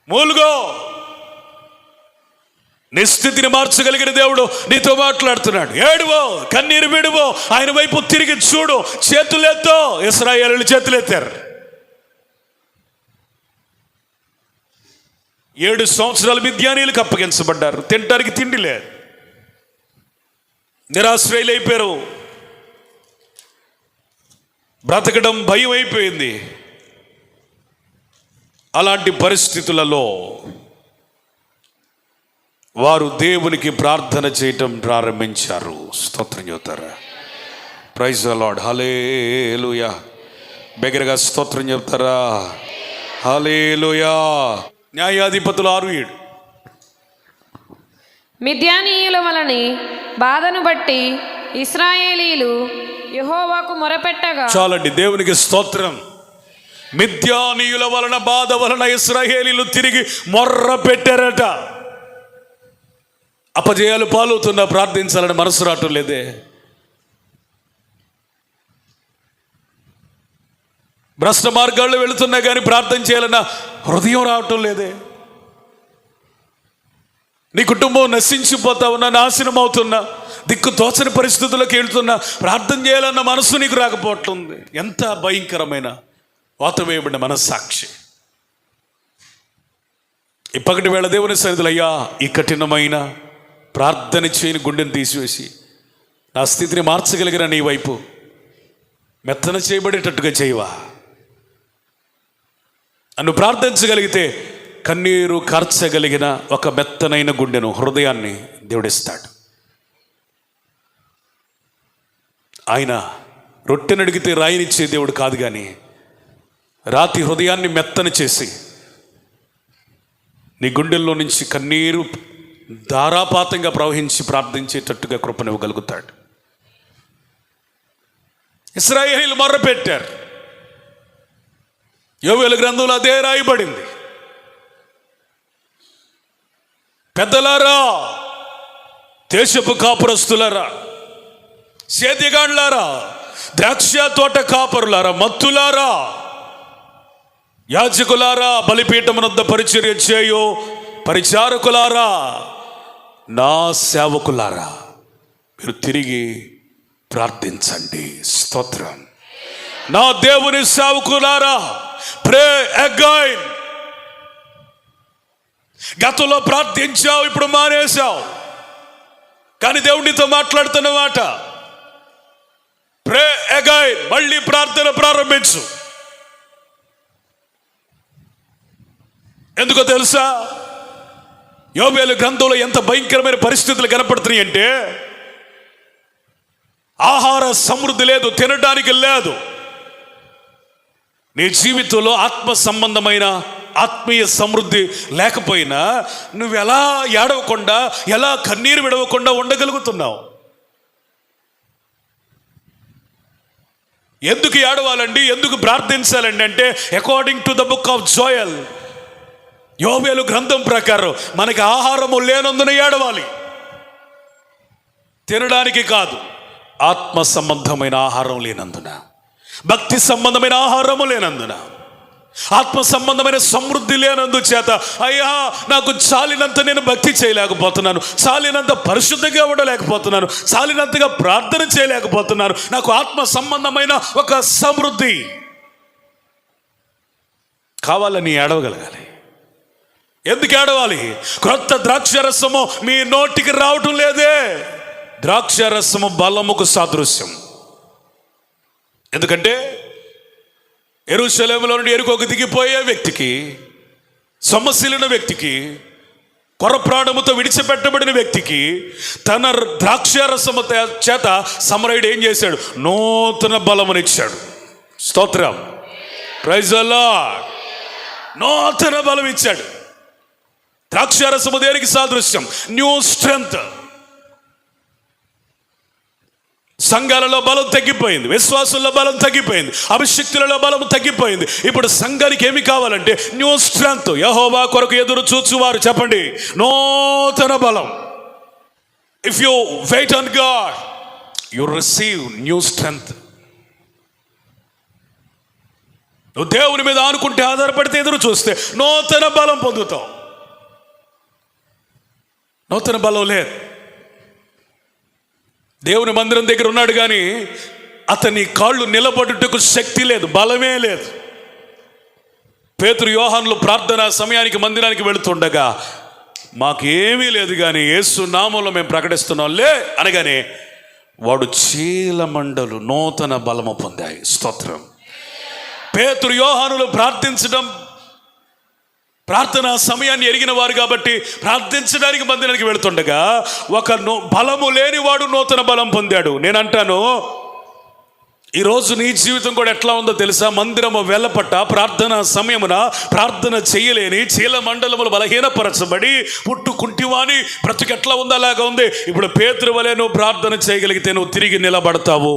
మూలుగో. నీ స్థితిని మార్చగలిగిన దేవుడు నీతో మాట్లాడుతున్నాడు. ఏడువో, కన్నీరు విడువో, ఆయన వైపు తిరిగి చూడు, చేతులెత్తో. ఇశ్రాయేలీయులు చేతులెత్తారు. 7 సంవత్సరాలు మిద్యానీయులకు అప్పగించబడ్డారు. తినడానికి తిండి లేదు, నిరాశ్రయులైపోయారు. బ్రతకడం భయం అయిపోయింది. అలాంటి పరిస్థితులలో వారు దేవునికి ప్రార్థన చేయటం ప్రారంభించారు. స్తోత్రం చెబుతారా? Praise the Lord. హల్లెలూయా. బిగ్గరగా స్తోత్రం చెప్తారా? హల్లెలూయా. న్యాయాధిపతులు 6:7. మిద్యానీయుల వలని బాధను బట్టి ఇశ్రాయేలీయులు యెహోవాకు మొరపెట్టగా. చాలండి, దేవునికి స్తోత్రం. మిద్యానీయుల వలన బాధ వలన ఇశ్రాయేలీయులు తిరిగి మొర్ర పెట్టారట. అపజయాలు పాలవుతున్నా ప్రార్థించాలని మనసు రావటం లేదే. భ్రష్ట మార్గాల్లో వెళుతున్నా కానీ ప్రార్థన చేయాలన్న హృదయం రావటం లేదే. నీ కుటుంబం నశించిపోతా ఉన్నా, నాశనం అవుతున్నా, దిక్కు తోచని పరిస్థితుల్లోకి వెళ్తున్నా ప్రార్థన చేయాలన్న మనసు నీకు రాకపోవట్లుంది. ఎంత భయంకరమైన వాతవేయబడిన మనస్సాక్షి. ఇప్పటి వేళ దేవుని సన్నిధిలో, అయ్యా ఈ కఠినమైన ప్రార్థన చేయని గుండెని తీసివేసి నా స్థితిని మార్చగలిగిన నీ వైపు మెత్తన చేయబడేటట్టుగా చేయవా. నన్ను ప్రార్థించగలిగితే కన్నీరు కార్చగలిగిన ఒక మెత్తనైన గుండెను, హృదయాన్ని దేవుడిస్తాడు. ఆయన రొట్టెనడిగితే రాయినిచ్చే దేవుడు కాదు, కానీ రాతి హృదయాన్ని మెత్తన చేసి నీ గుండెల్లో నుంచి కన్నీరు ధారాపాతంగా ప్రవహించి ప్రార్థించేటట్టుగా కృపనివ్వగలుగుతాడు. ఇశ్రాయేలీయులు మొర్రపెట్టారు. యోవేలు గ్రంథంలో అదే రాయబడింది. పెద్దలారా, దేశపు కాపురస్తులారా, సేద్యగాండ్లారా, ద్రాక్ష తోట కాపరులారా, మత్తులారా, యాజకులారా, బలిపీఠమునొద్ద పరిచర్య చేయు పరిచారకులారా, నా సేవకులారా, మీరు తిరిగి ప్రార్థించండి. స్తోత్రం. నా దేవుని సేవకులారా, ప్రే అగైన్. గతంలో ప్రార్థించావు, ఇప్పుడు మానేశావు, కానీ దేవునితో మాట్లాడుతున్న మాట ప్రే అగైన్. మళ్ళీ ప్రార్థన ప్రారంభించు. ఎందుకో తెలుసా? యోవేలు గ్రంథంలో ఎంత భయంకరమైన పరిస్థితులు కనపడుతున్నాయి అంటే, ఆహార సమృద్ధి లేదు, తినడానికి లేదు. నీ జీవితంలో ఆత్మ సంబంధమైన ఆత్మీయ సమృద్ధి లేకపోయినా నువ్వు ఎలా ఏడవకుండా, ఎలా కన్నీరు విడవకుండా ఉండగలుగుతున్నావు? ఎందుకు ఏడవాలండి, ఎందుకు ప్రార్థించాలండి అంటే, according to the book of Joel, యోవేలు గ్రంథం ప్రకారం మనకి ఆహారము లేనందున ఏడవాలి. తినడానికి కాదు, ఆత్మ సంబంధమైన ఆహారం లేనందున, భక్తి సంబంధమైన ఆహారము లేనందున, ఆత్మ సంబంధమైన సమృద్ధి లేనందు చేత, అయ్యా నాకు చాలినంత నేను భక్తి చేయలేకపోతున్నాను, చాలినంత పరిశుద్ధంగా ఉండలేకపోతున్నాను, చాలినంతగా ప్రార్థన చేయలేకపోతున్నాను, నాకు ఆత్మ సంబంధమైన ఒక సమృద్ధి కావాలని ఏడవగలగాలి. ఎందుకు ఏడవాలి? క్రొత్త ద్రాక్షరసము మీ నోటికి రావటం లేదే. ద్రాక్షరసము బలముకు సాదృశ్యం. ఎందుకంటే యెరూషలేములో నుండి యెరికోకు దిగిపోయే వ్యక్తికి, సొమ్మసిలిన వ్యక్తికి, కొర ప్రాణముతో విడిచిపెట్టబడిన వ్యక్తికి తన ద్రాక్షరసము చేత సమరయుడు ఏం చేశాడు? నూతన బలమునిచ్చాడు. స్తోత్రం, ప్రైజ్ ది లార్డ్. నూతన బలం ఇచ్చాడు. ద్రాక్షరసము దేనికి సాదృశ్యం? New strength. సంఘాలలో బలం తగ్గిపోయింది, విశ్వాసుల్లో బలం తగ్గిపోయింది, అభిషక్తులలో బలం తగ్గిపోయింది. ఇప్పుడు సంఘానికి ఏమి కావాలంటే న్యూ స్ట్రెంగ్త్. యెహోవా కొరకు ఎదురు చూచువారు చెప్పండి, నూతన బలం. If you wait on God, you receive new strength. నువ్వు దేవుని మీద ఆనుకుంటే, ఆధారపడితే, ఎదురు చూస్తే నూతన బలం పొందుతావు. నూతన బలం లేదు. దేవుని మందిరం దగ్గర ఉన్నాడు కానీ అతని కాళ్ళు నిలబడుటకు శక్తి లేదు, బలమే లేదు. పేతురు యోహానులు ప్రార్థన సమయానికి మందిరానికి వెళుతుండగా, మాకేమీ లేదు కానీ యేసు నామంలో మేము ప్రకటిస్తున్నాం లే అనగానే వాడు చీలమండలు నూతన బలము పొందాయి. స్తోత్రం. పేతురు యోహానులు ప్రార్థనా సమయాన్ని ఎరిగిన వారు కాబట్టి ప్రార్థించడానికి మందిరానికి వెళుతుండగా ఒక బలము లేని వాడు నూతన బలం పొందాడు. నేను అంటాను, ఈరోజు నీ జీవితం కూడా ఎట్లా ఉందో తెలుసా? మందిరము వెళ్ళపట్ట ప్రార్థనా సమయమున ప్రార్థన చేయలేని చీల మండలములు బలహీనపరచబడి పుట్టుకుంటివాని బ్రతుకు ఎట్లా ఉందో అలాగా ఉంది. ఇప్పుడు పేతురు వలె నువ్వు ప్రార్థన చేయగలిగితే నువ్వు తిరిగి నిలబడతావు,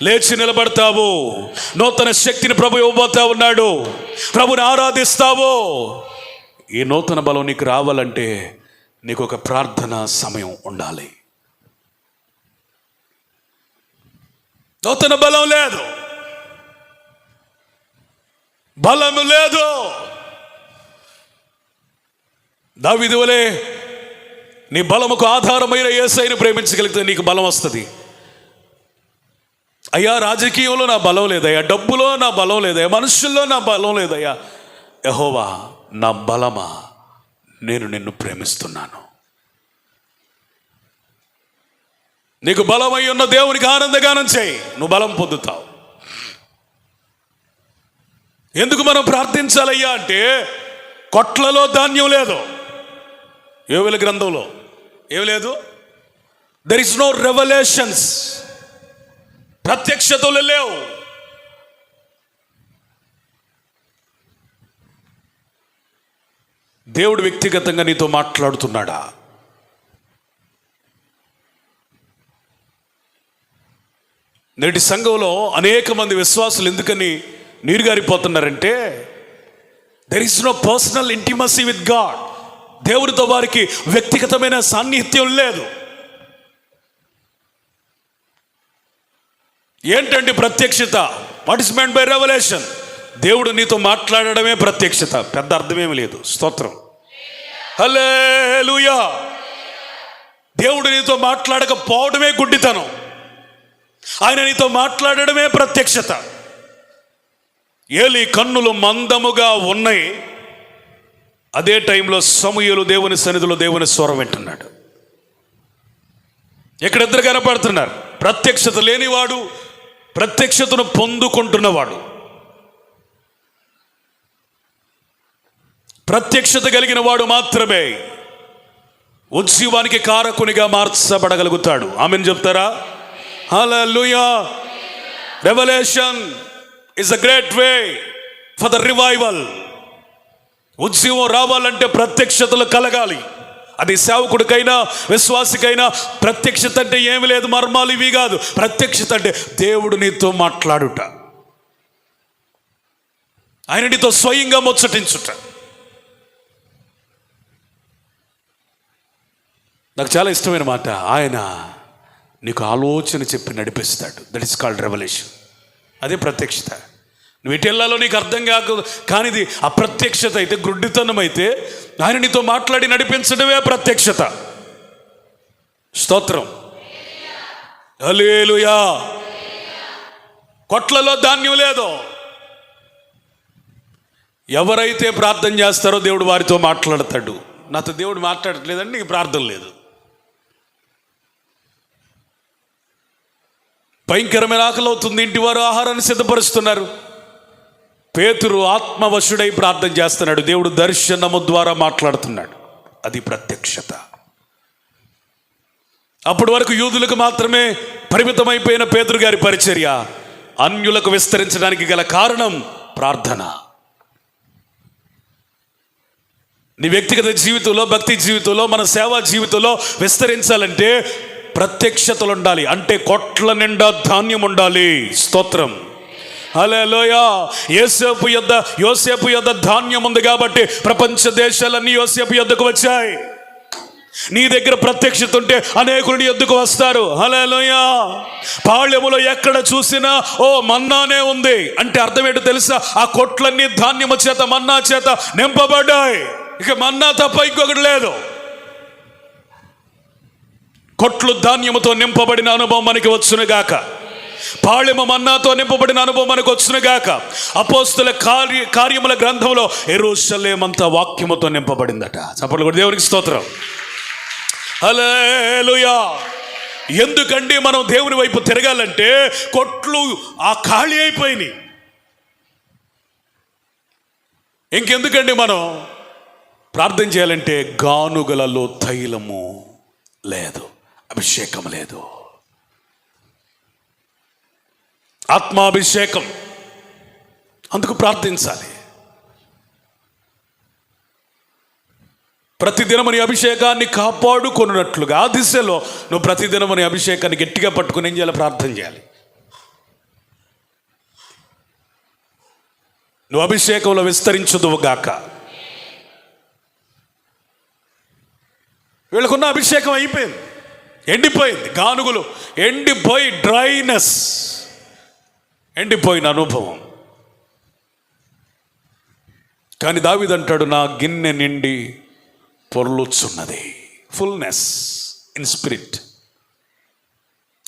లేచి నిలబడతావు. నూతన శక్తిని ప్రభు ఇవ్వబోతా ఉన్నాడు. ప్రభుని ఆరాధిస్తావు. ఈ నూతన బలం నీకు రావాలంటే నీకు ఒక ప్రార్థనా సమయం ఉండాలి. నూతన బలం లేదు, బలము లేదు. దావీదు వలె నీ బలముకు ఆధారమైన యేసయ్యను ప్రేమించగలిగితే నీకు బలం వస్తుంది. అయ్యా రాజకీయంలో నా బలం లేదయ్యా, డబ్బులో నా బలం లేదయ్యా, మనుషుల్లో నా బలం లేదయ్యా. యెహోవా నా బలమా, నేను నిన్ను ప్రేమిస్తున్నాను. నీకు బలమై ఉన్న దేవునికి ఆనందగానం చేయి, నువ్వు బలం పొందుతావు. ఎందుకు మనం ప్రార్థించాలయ్యా అంటే, కొట్లలో ధాన్యం లేదు. యోవేలు గ్రంథంలో ఏమి లేదు? There is no revelations. ప్రత్యక్షతలు లేవు. దేవుడు వ్యక్తిగతంగా నీతో మాట్లాడుతున్నాడా? నేటి సంఘంలో అనేక మంది విశ్వాసులు ఎందుకని నీరుగారిపోతున్నారంటే, there is no personal intimacy with God. దేవుడితో వారికి వ్యక్తిగతమైన సాన్నిహిత్యం లేదు. ఏంటంటే ప్రత్యక్షత? What is meant by revelation? దేవుడు నీతో మాట్లాడడమే ప్రత్యక్షత, పెద్ద అర్థమేమి లేదు. స్తోత్రం, హల్లెలూయా. దేవుడు నీతో మాట్లాడకపోవడమే గుడ్డితనం, ఆయన నీతో మాట్లాడడమే ప్రత్యక్షత. ఏలీ కన్నులు మందముగా ఉన్నాయి, అదే టైంలో సమూయేలు దేవుని సన్నిధిలో దేవుని స్వరం వింటున్నాడు. ఇక్కడ ఇద్దరు కనపడుతున్నారు. ప్రత్యక్షత లేనివాడు, ప్రత్యక్షతను పొందుకుంటున్నవాడు. ప్రత్యక్షత కలిగిన వాడు మాత్రమే ఉజ్జీవానికి కారకునిగా మార్చబడగలుగుతాడు. ఆమెన్ చెప్తారా? హల్లెలూయా. Revelation is a great way for the revival. ఉద్యమం రావాలంటే ప్రత్యక్షతలు కలగాలి. అది సేవకుడికైనా విశ్వాసికైనా ప్రత్యక్షత అంటే ఏమి లేదు, మర్మాలు ఇవి కాదు. ప్రత్యక్షత అంటే దేవుడు నీతో మాట్లాడుట, ఆయన నీతో స్వయంగా ముచ్చటించుట. నాకు చాలా ఇష్టమైన మాట, ఆయన నీకు ఆలోచన చెప్పి నడిపిస్తాడు. That is called revolution. అదే ప్రత్యక్షత. నువ్వు ఎటు వెళ్ళాలో నీకు అర్థం కాదు, కానీ ఇది అప్రత్యక్షత అయితే, గ్రుడ్డితనం అయితే, ఆయన నీతో మాట్లాడి నడిపించడమే ప్రత్యక్షత. స్తోత్రం, హల్లెలూయా. కొట్లలో ధాన్యం లేదు. ఎవరైతే ప్రార్థన చేస్తారో దేవుడు వారితో మాట్లాడతాడు. నాతో దేవుడు మాట్లాడట్లేదండి, నీకు ప్రార్థన లేదు. భయంకరమైన ఆకలి అవుతుంది, ఇంటి వారు ఆహారాన్ని సిద్ధపరుస్తున్నారు. పేతురు ఆత్మవశుడై ప్రార్థన చేస్తున్నాడు, దేవుడు దర్శనము ద్వారా మాట్లాడుతున్నాడు. అది ప్రత్యక్షత. అప్పటి వరకు యూదులకు మాత్రమే పరిమితమైపోయిన పేతురు గారి పరిచర్య అన్యులకు విస్తరించడానికి గల కారణం ప్రార్థన. నీ వ్యక్తిగత జీవితంలో, భక్తి జీవితంలో, మన సేవా జీవితంలో విస్తరించాలంటే ప్రత్యక్షతలు ఉండాలి. అంటే కొట్ల నిండా ధాన్యం ఉండాలి. స్తోత్రం, హల్లెలూయా. యోసేపు యొద్ద ధాన్యం ఉంది కాబట్టి ప్రపంచ దేశాలన్నీ యోసేపు యొద్దకు వచ్చాయి. నీ దగ్గర ప్రత్యక్షత ఉంటే అనేకులు నీ యొద్దకు వస్తారు. హల్లెలూయా. పాళ్యములో ఎక్కడ చూసినా ఓ మన్నానే ఉంది అంటే అర్థం ఏంటో తెలుసా? ఆ కొట్లన్నీ ధాన్యము చేత, మన్నా చేత నింపబడ్డాయి. ఇక మన్నా తప్ప ఇంకొకటి లేదు. కొట్లు ధాన్యముతో నింపబడిన అనుభవం మనకి వచ్చునుగాక. పాళెము మన్నాతో నింపబడిన అనుభవం మనకు వచ్చునుగాక. అపోస్తుల కార్యముల గ్రంథంలో యెరూషలేమంతా వాక్యముతో నింపబడిందట. చప్పట్లు కొట్టి దేవునికి స్తోత్రం, హల్లెలూయా. ఎందుకండి మనం దేవుని వైపు తిరగాలంటే కొట్లు ఆ ఖాళీ అయిపోయినాయి. ఇంకెందుకండి మనం ప్రార్థన చేయాలంటే గానుగలలో తైలము లేదు, అభిషేకం లేదు, ఆత్మాభిషేకం. అందుకు ప్రార్థించాలి. ప్రతిదినమని అభిషేకాన్ని కాపాడుకొనున్నట్లుగా ఆ దిశలో నువ్వు ప్రతిదినమని అభిషేకాన్ని గట్టిగా పట్టుకుని ఏం చేయాలి? ప్రార్థన చేయాలి. నువ్వు అభిషేకంలో విస్తరించుదువుగాక. వీళ్ళకున్న అభిషేకం అయిపోయింది, ఎండిపోయింది. గానుగులు ఎండిపోయి డ్రైనెస్, ఎండిపోయిన అనుభవం. కానీ దావీదు అంటాడు, నా గిన్నె నిండి పొర్లుచున్నది. Fullness in spirit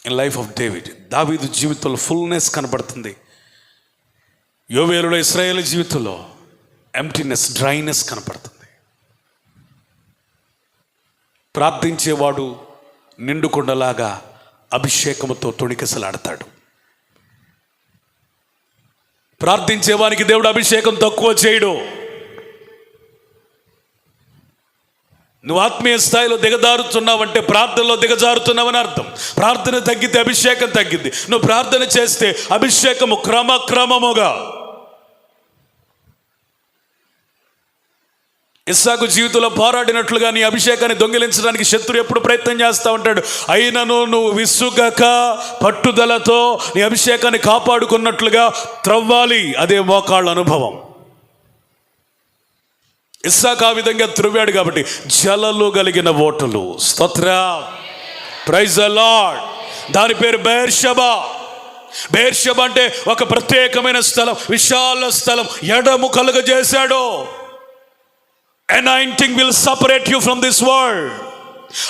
in life of David. దావీదు జీవితంలో ఫుల్నెస్ కనబడుతుంది. యోవేలులో ఇశ్రాయేలు జీవితంలో ఎంప్టీనెస్, డ్రైనెస్ కనపడుతుంది. ప్రార్థించేవాడు నిండుకొండలాగా అభిషేకముతో తొణికిసలాడతాడు. ప్రార్థించేవానికి దేవుడు అభిషేకం తక్కువ చేయడు. నువ్వు ఆత్మీయ స్థాయిలో దిగజారుతున్నావంటే ప్రార్థనలో దిగజారుతున్నావని అర్థం. ప్రార్థన తగ్గితే అభిషేకం తగ్గింది. నువ్వు ప్రార్థన చేస్తే అభిషేకము క్రమక్రమముగా. ఇస్సాకు జీవితంలో పోరాడినట్లుగా నీ అభిషేకాన్ని దొంగిలించడానికి శత్రువు ఎప్పుడు ప్రయత్నం చేస్తూ ఉంటాడు. అయినను నువ్వు విసుగక పట్టుదలతో నీ అభిషేకాన్ని కాపాడుకున్నట్లుగా త్రవ్వాలి. అదే మోకాళ్ళ అనుభవం. ఇస్సాకు ఆ విధంగా త్రవ్వాడు కాబట్టి జలలు కలిగిన ఓటలు. స్తోత్రం, ప్రైజ్ ద లార్డ్. దాని పేరు బెయేర్షెబా. బెయేర్షెబా అంటే ఒక ప్రత్యేకమైన స్థలం, విశాల స్థలం. ఎడము కలుగజేశాడు. Anointing will separate you from this world.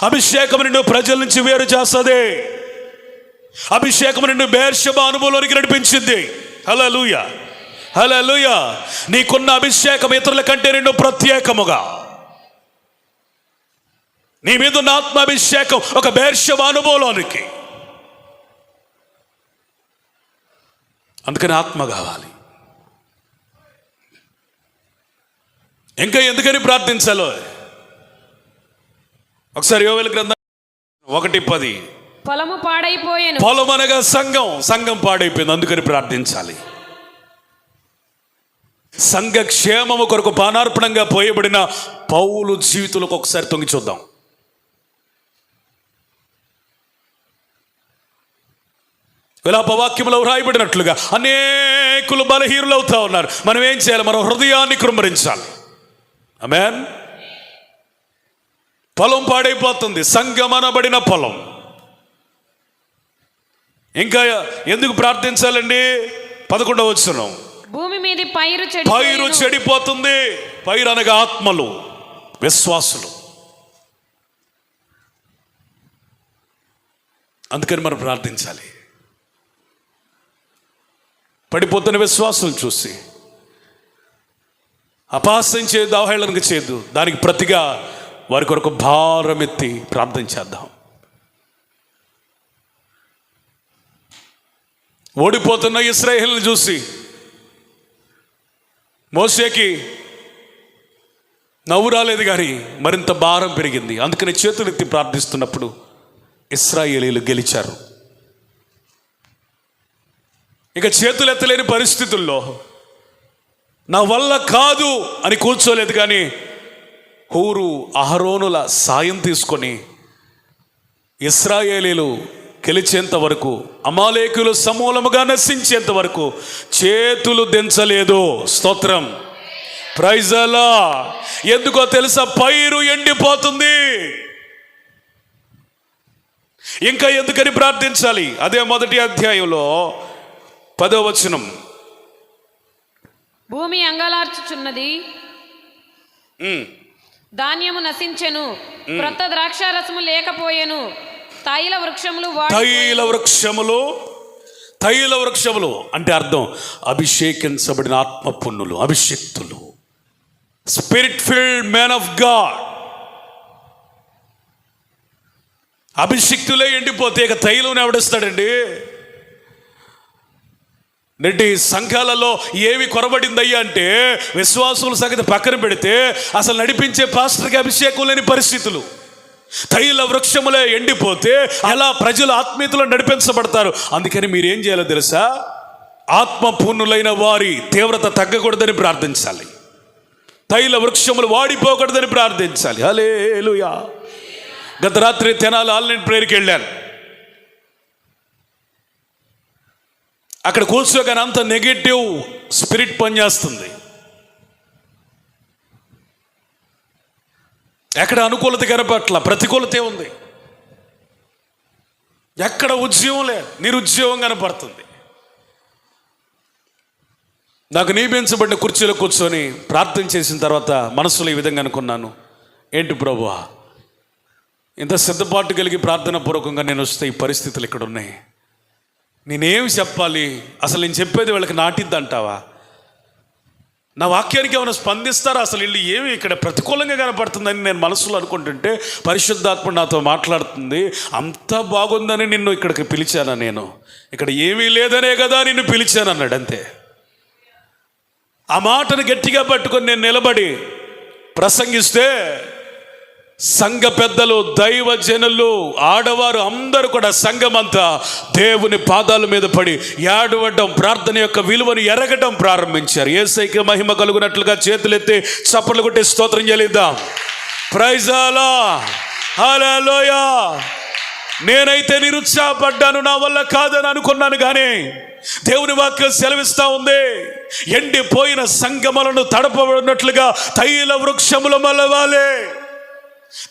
అభిషేకం నిన్ను ప్రజల నుంచి వేరు చేస్తుంది. అభిషేకం నిన్ను బెయేర్షెబా అనుభవంలోనికి నడిపించింది. హల్లెలూయా, హల్లెలూయా. నీకున్న అభిషేకం ఇతరుల కంటే నిన్ను ప్రత్యేకముగా, నీ మీద ఉన్న ఆత్మాభిషేకం ఒక బెయేర్షెబా అనుభవంలోనికి. అందుకని ఆత్మ కావాలి. ఇంకా ఎందుకని ప్రార్థించాలో ఒకసారి యోవేలు గ్రంథం 1:10. పొలము పాడైపోయాను. పొలం అనగా సంఘం పాడైపోయింది, అందుకని ప్రార్థించాలి. సంఘ క్షేమము కొరకు పానార్పణంగా పోయబడిన పౌలు జీవితంలోకి ఒకసారి తొంగి చూద్దాం. విలాపవాక్యంలో వ్రాయబడినట్లుగా అనేకులు బలహీనులు అవుతా ఉన్నారు. మనం ఏం చేయాలి? మనం హృదయాన్ని కృమ్మరించాలి. ఆమేన్. పొలం పాడైపోతుంది, సంఘమనబడిన పొలం. ఇంకా ఎందుకు ప్రార్థించాలండి? 11వ వచనం, భూమి మీద పైరు చెడిపోతుంది. పైరు అనగా ఆత్మలు, విశ్వాసులు. అందుకని మనం ప్రార్థించాలి. పడిపోతున్న విశ్వాసం చూసి అపహాస్యం చేయొద్దు, అవహేళనకు చేయొద్దు. దానికి ప్రతిగా వారి కొరకు భారం ఎత్తి ప్రార్థన చేద్దాం. ఓడిపోతున్న ఇశ్రాయేలును చూసి మోషేకి నవ్వు రాలేదు, కానీ మరింత భారం పెరిగింది. అందుకని చేతులెత్తి ప్రార్థిస్తున్నప్పుడు ఇశ్రాయేలీలు గెలిచారు. ఇక చేతులెత్తలేని పరిస్థితుల్లో నా వల్ల కాదు అని కూర్చోలేదు, కానీ హూరు అహరోనుల సాయం తీసుకొని ఇశ్రాయేలీలు గెలిచేంత వరకు, అమాలేకులు సమూలముగా నశించేంత వరకు చేతులు దించలేదు. స్తోత్రం, ప్రైజ్ ది లార్డ్. ఎందుకో తెలుసా? పైరు ఎండిపోతుంది. ఇంకా ఎందుకని ప్రార్థించాలి? అదే 1వ అధ్యాయంలో 10వ వచనం, భూమి అంగలార్చుచున్నది, ధాన్యము నశించెను, క్రొత్త ద్రాక్షారసము లేకపోయెను, తైల వృక్షములు అంటే అర్థం అభిషేకించబడిన ఆత్మ పున్నులు, అభిషిక్తులు, spirit filled man of God. అభిషిక్తులే ఎండిపోతే ఇక తైలం ఎవడిస్తాడండి? నేటి సంఘాలలో ఏమి కొరబడిందయ్యా అంటే, విశ్వాసుల సంగతి పక్కన పెడితే అసలు నడిపించే పాస్టర్కి అభిషేకం లేని పరిస్థితులు. తైల వృక్షములే ఎండిపోతే అలా ప్రజలు ఆత్మీయతలో నడిపించబడతారు. అందుకని మీరేం చేయాలో తెలుసా? ఆత్మ పూర్ణులైన వారి తీవ్రత తగ్గకూడదని ప్రార్థించాలి. తైల వృక్షములు వాడిపోకూడదని ప్రార్థించాలి. హల్లెలూయా. గత రాత్రి తెనాలి ఆన్లైన్ ప్రేయర్కి వెళ్ళాను. అక్కడ కూర్చోగానే అంత నెగటివ్ స్పిరిట్ పనిచేస్తుంది. ఎక్కడ అనుకూలత కనపట్ల, ప్రతికూలతే ఉంది. ఎక్కడ ఉద్యోగం లేదు, నిరుద్యోగం కనపడుతుంది. నాకు నియమించబడిన కుర్చీలో కూర్చొని ప్రార్థన చేసిన తర్వాత మనసులో ఈ విధంగా అనుకున్నాను, ఏంటి ప్రభువా, ఇంత సిద్ధపాటు కలిగి ప్రార్థన పూర్వకంగా నేను వస్తే ఈ పరిస్థితులు ఇక్కడ ఉన్నాయి. నేనేమి చెప్పాలి? అసలు నేను చెప్పేది వీళ్ళకి నాటిద్దంటావా? నా వాక్యానికి ఏమైనా స్పందిస్తారా? అసలు వీళ్ళు ఏమి ఇక్కడ ప్రతికూలంగా కనపడుతుందని నేను మనసులో అనుకుంటుంటే పరిశుద్ధాత్మ నాతో మాట్లాడుతుంది, అంతా బాగుందని నిన్ను ఇక్కడికి పిలిచానా? నేను ఇక్కడ ఏమీ లేదనే కదా నిన్ను పిలిచాను అన్నాడు. అంతే. ఆ మాటను గట్టిగా పట్టుకొని నేను నిలబడి ప్రసంగిస్తే సంఘ పెద్దలు, దైవజనులు, ఆడవారు అందరూ కూడా సంఘమంతా దేవుని పాదాల మీద పడి ఏడవడం, ప్రార్థన యొక్క విలువను ఎరగడం ప్రారంభించారు. యేసయ్యకి మహిమ కలుగునట్లుగా చేతులెత్తి చప్పట్లు కొట్టి స్తోత్రం చెల్లిద్దాం. Praise the Lord. హల్లెలూయా. నేనైతే నిరుత్సాహపడ్డాను, నా వల్ల కాదని అనుకున్నాను, కానీ దేవుని వాక్యం సెలవిస్తా ఉంది, ఎండిపోయిన సంగములను తడపబడినట్లుగా తైల వృక్షముల మలవాలే.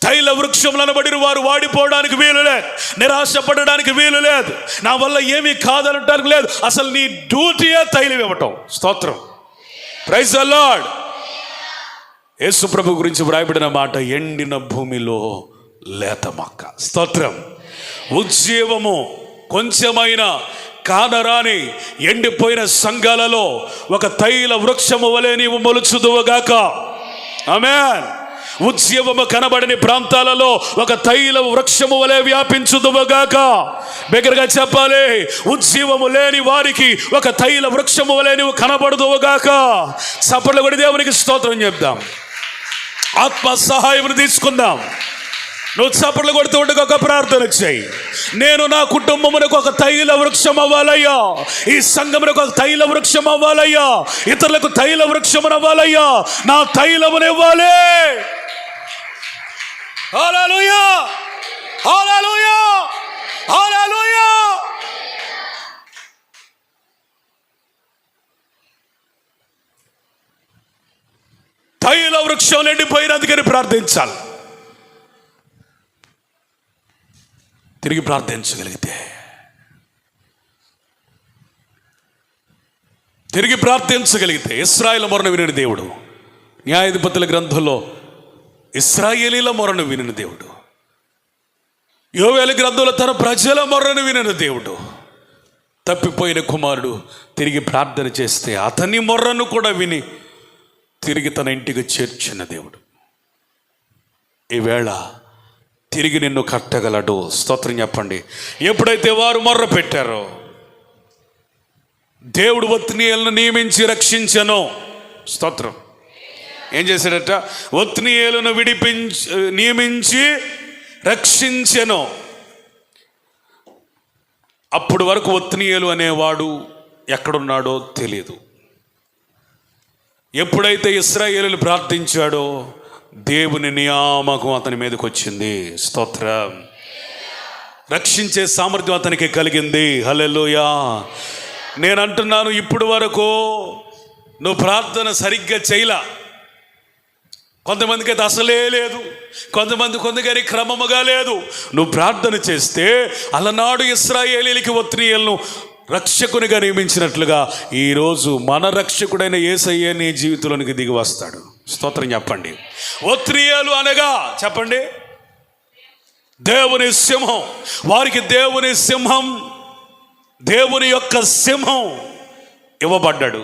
తైల వృక్షములు అనబడిన వారు వాడిపోవడానికి వీలు లేదు, నిరాశపడడానికి వీలు లేదు, నా వల్ల ఏమీ కాదనటానికి లేదు. అసలు నీ డ్యూటీయే తైలం ఇవ్వటం. స్తోత్రం, ప్రైజ్ ది లార్డ్. యేసు ప్రభు గురించి వ్రాయబడిన మాట, ఎండిన భూమిలో లేత మొక్క. స్తోత్రం. ఉజ్జీవము కొంచెమైనా కానరాని ఎండిపోయిన సంఘాలలో ఒక తైల వృక్షము వలె నీవు మొలుచుదువుగాక. ఆమేన్. ఉజ్జీవము కనబడని ప్రాంతాలలో ఒక తైల వృక్షము వలె వ్యాపించుదువుగాక. బిగ్గరగా చెప్పాలి, ఉజ్జీవము లేని వారికి ఒక తైల వృక్షము వలె నువ్వు కనబడుదువుగాక. చప్పట్లు కొట్టి దేవునికి స్తోత్రం చెప్దాం. ఆత్మ సహాయం తీసుకుందాం. నువ్వు చప్పట్లు కొడుతూ ఉండగా ఒక ప్రార్థన చేయి. నేను నా కుటుంబమునకు ఒక తైల వృక్షం అవ్వాలయ్యా, ఈ సంఘమునకు ఒక తైల వృక్షం అవ్వాలయ్యా, ఇతరులకు తైల వృక్షం అవ్వాలయ్యా, నా తైలమును ఇవ్వాలి. హల్లెలూయా, హల్లెలూయా, హల్లెలూయా. తైల వృక్షం ఎండిపోయినందుకని ప్రార్థించాలి. తిరిగి ప్రార్థించగలిగితే ఇశ్రాయేలు మొరను వినిన దేవుడు, న్యాయాధిపతుల గ్రంథంలో ఇశ్రాయేలీల మొరను వినిన దేవుడు, యోవేలు గ్రంథంలో తన ప్రజల మొరను వినిన దేవుడు, తప్పిపోయిన కుమారుడు తిరిగి ప్రార్థన చేస్తే అతని మొర్రను కూడా విని తిరిగి తన ఇంటికి చేర్చిన దేవుడు ఈవేళ తిరిగి నిన్ను కట్టగలడు. స్తోత్రం చెప్పండి. ఎప్పుడైతే వారు మొర్ర పెట్టారో దేవుడు ఒత్నీయేలును నియమించి రక్షించెను. స్తోత్రం. ఏం చేశాడట? ఒత్నీయేలును నియమించి రక్షించెను. అప్పుడు వరకు ఒత్నీయేలు అనేవాడు ఎక్కడున్నాడో తెలియదు. ఎప్పుడైతే ఇశ్రాయేలును ప్రార్థించాడో దేవుని నియామకం అతని మీదకి వచ్చింది. స్తోత్రం. రక్షించే సామర్థ్యం అతనికి కలిగింది. హల్లెలూయా. నేను అంటున్నాను, ఇప్పుడు వరకు నువ్వు ప్రార్థన సరిగ్గా చేయలా. కొంతమందికి అయితే అసలే లేదు, కొంతమంది క్రమముగా లేదు. నువ్వు ప్రార్థన చేస్తే అలనాడు ఇశ్రాయేలీయులకి ఒత్నీయేలును రక్షకునిగా నియమించినట్లుగా ఈరోజు మన రక్షకుడైన యేసయ్య నీ జీవితంలోనికి దిగి వస్తాడు. స్తోత్రం చెప్పండి. ఒత్నీయేలు అనగా చెప్పండి, దేవుని సింహం. వారికి దేవుని సింహం, దేవుని యొక్క సింహం ఇవ్వబడ్డాడు.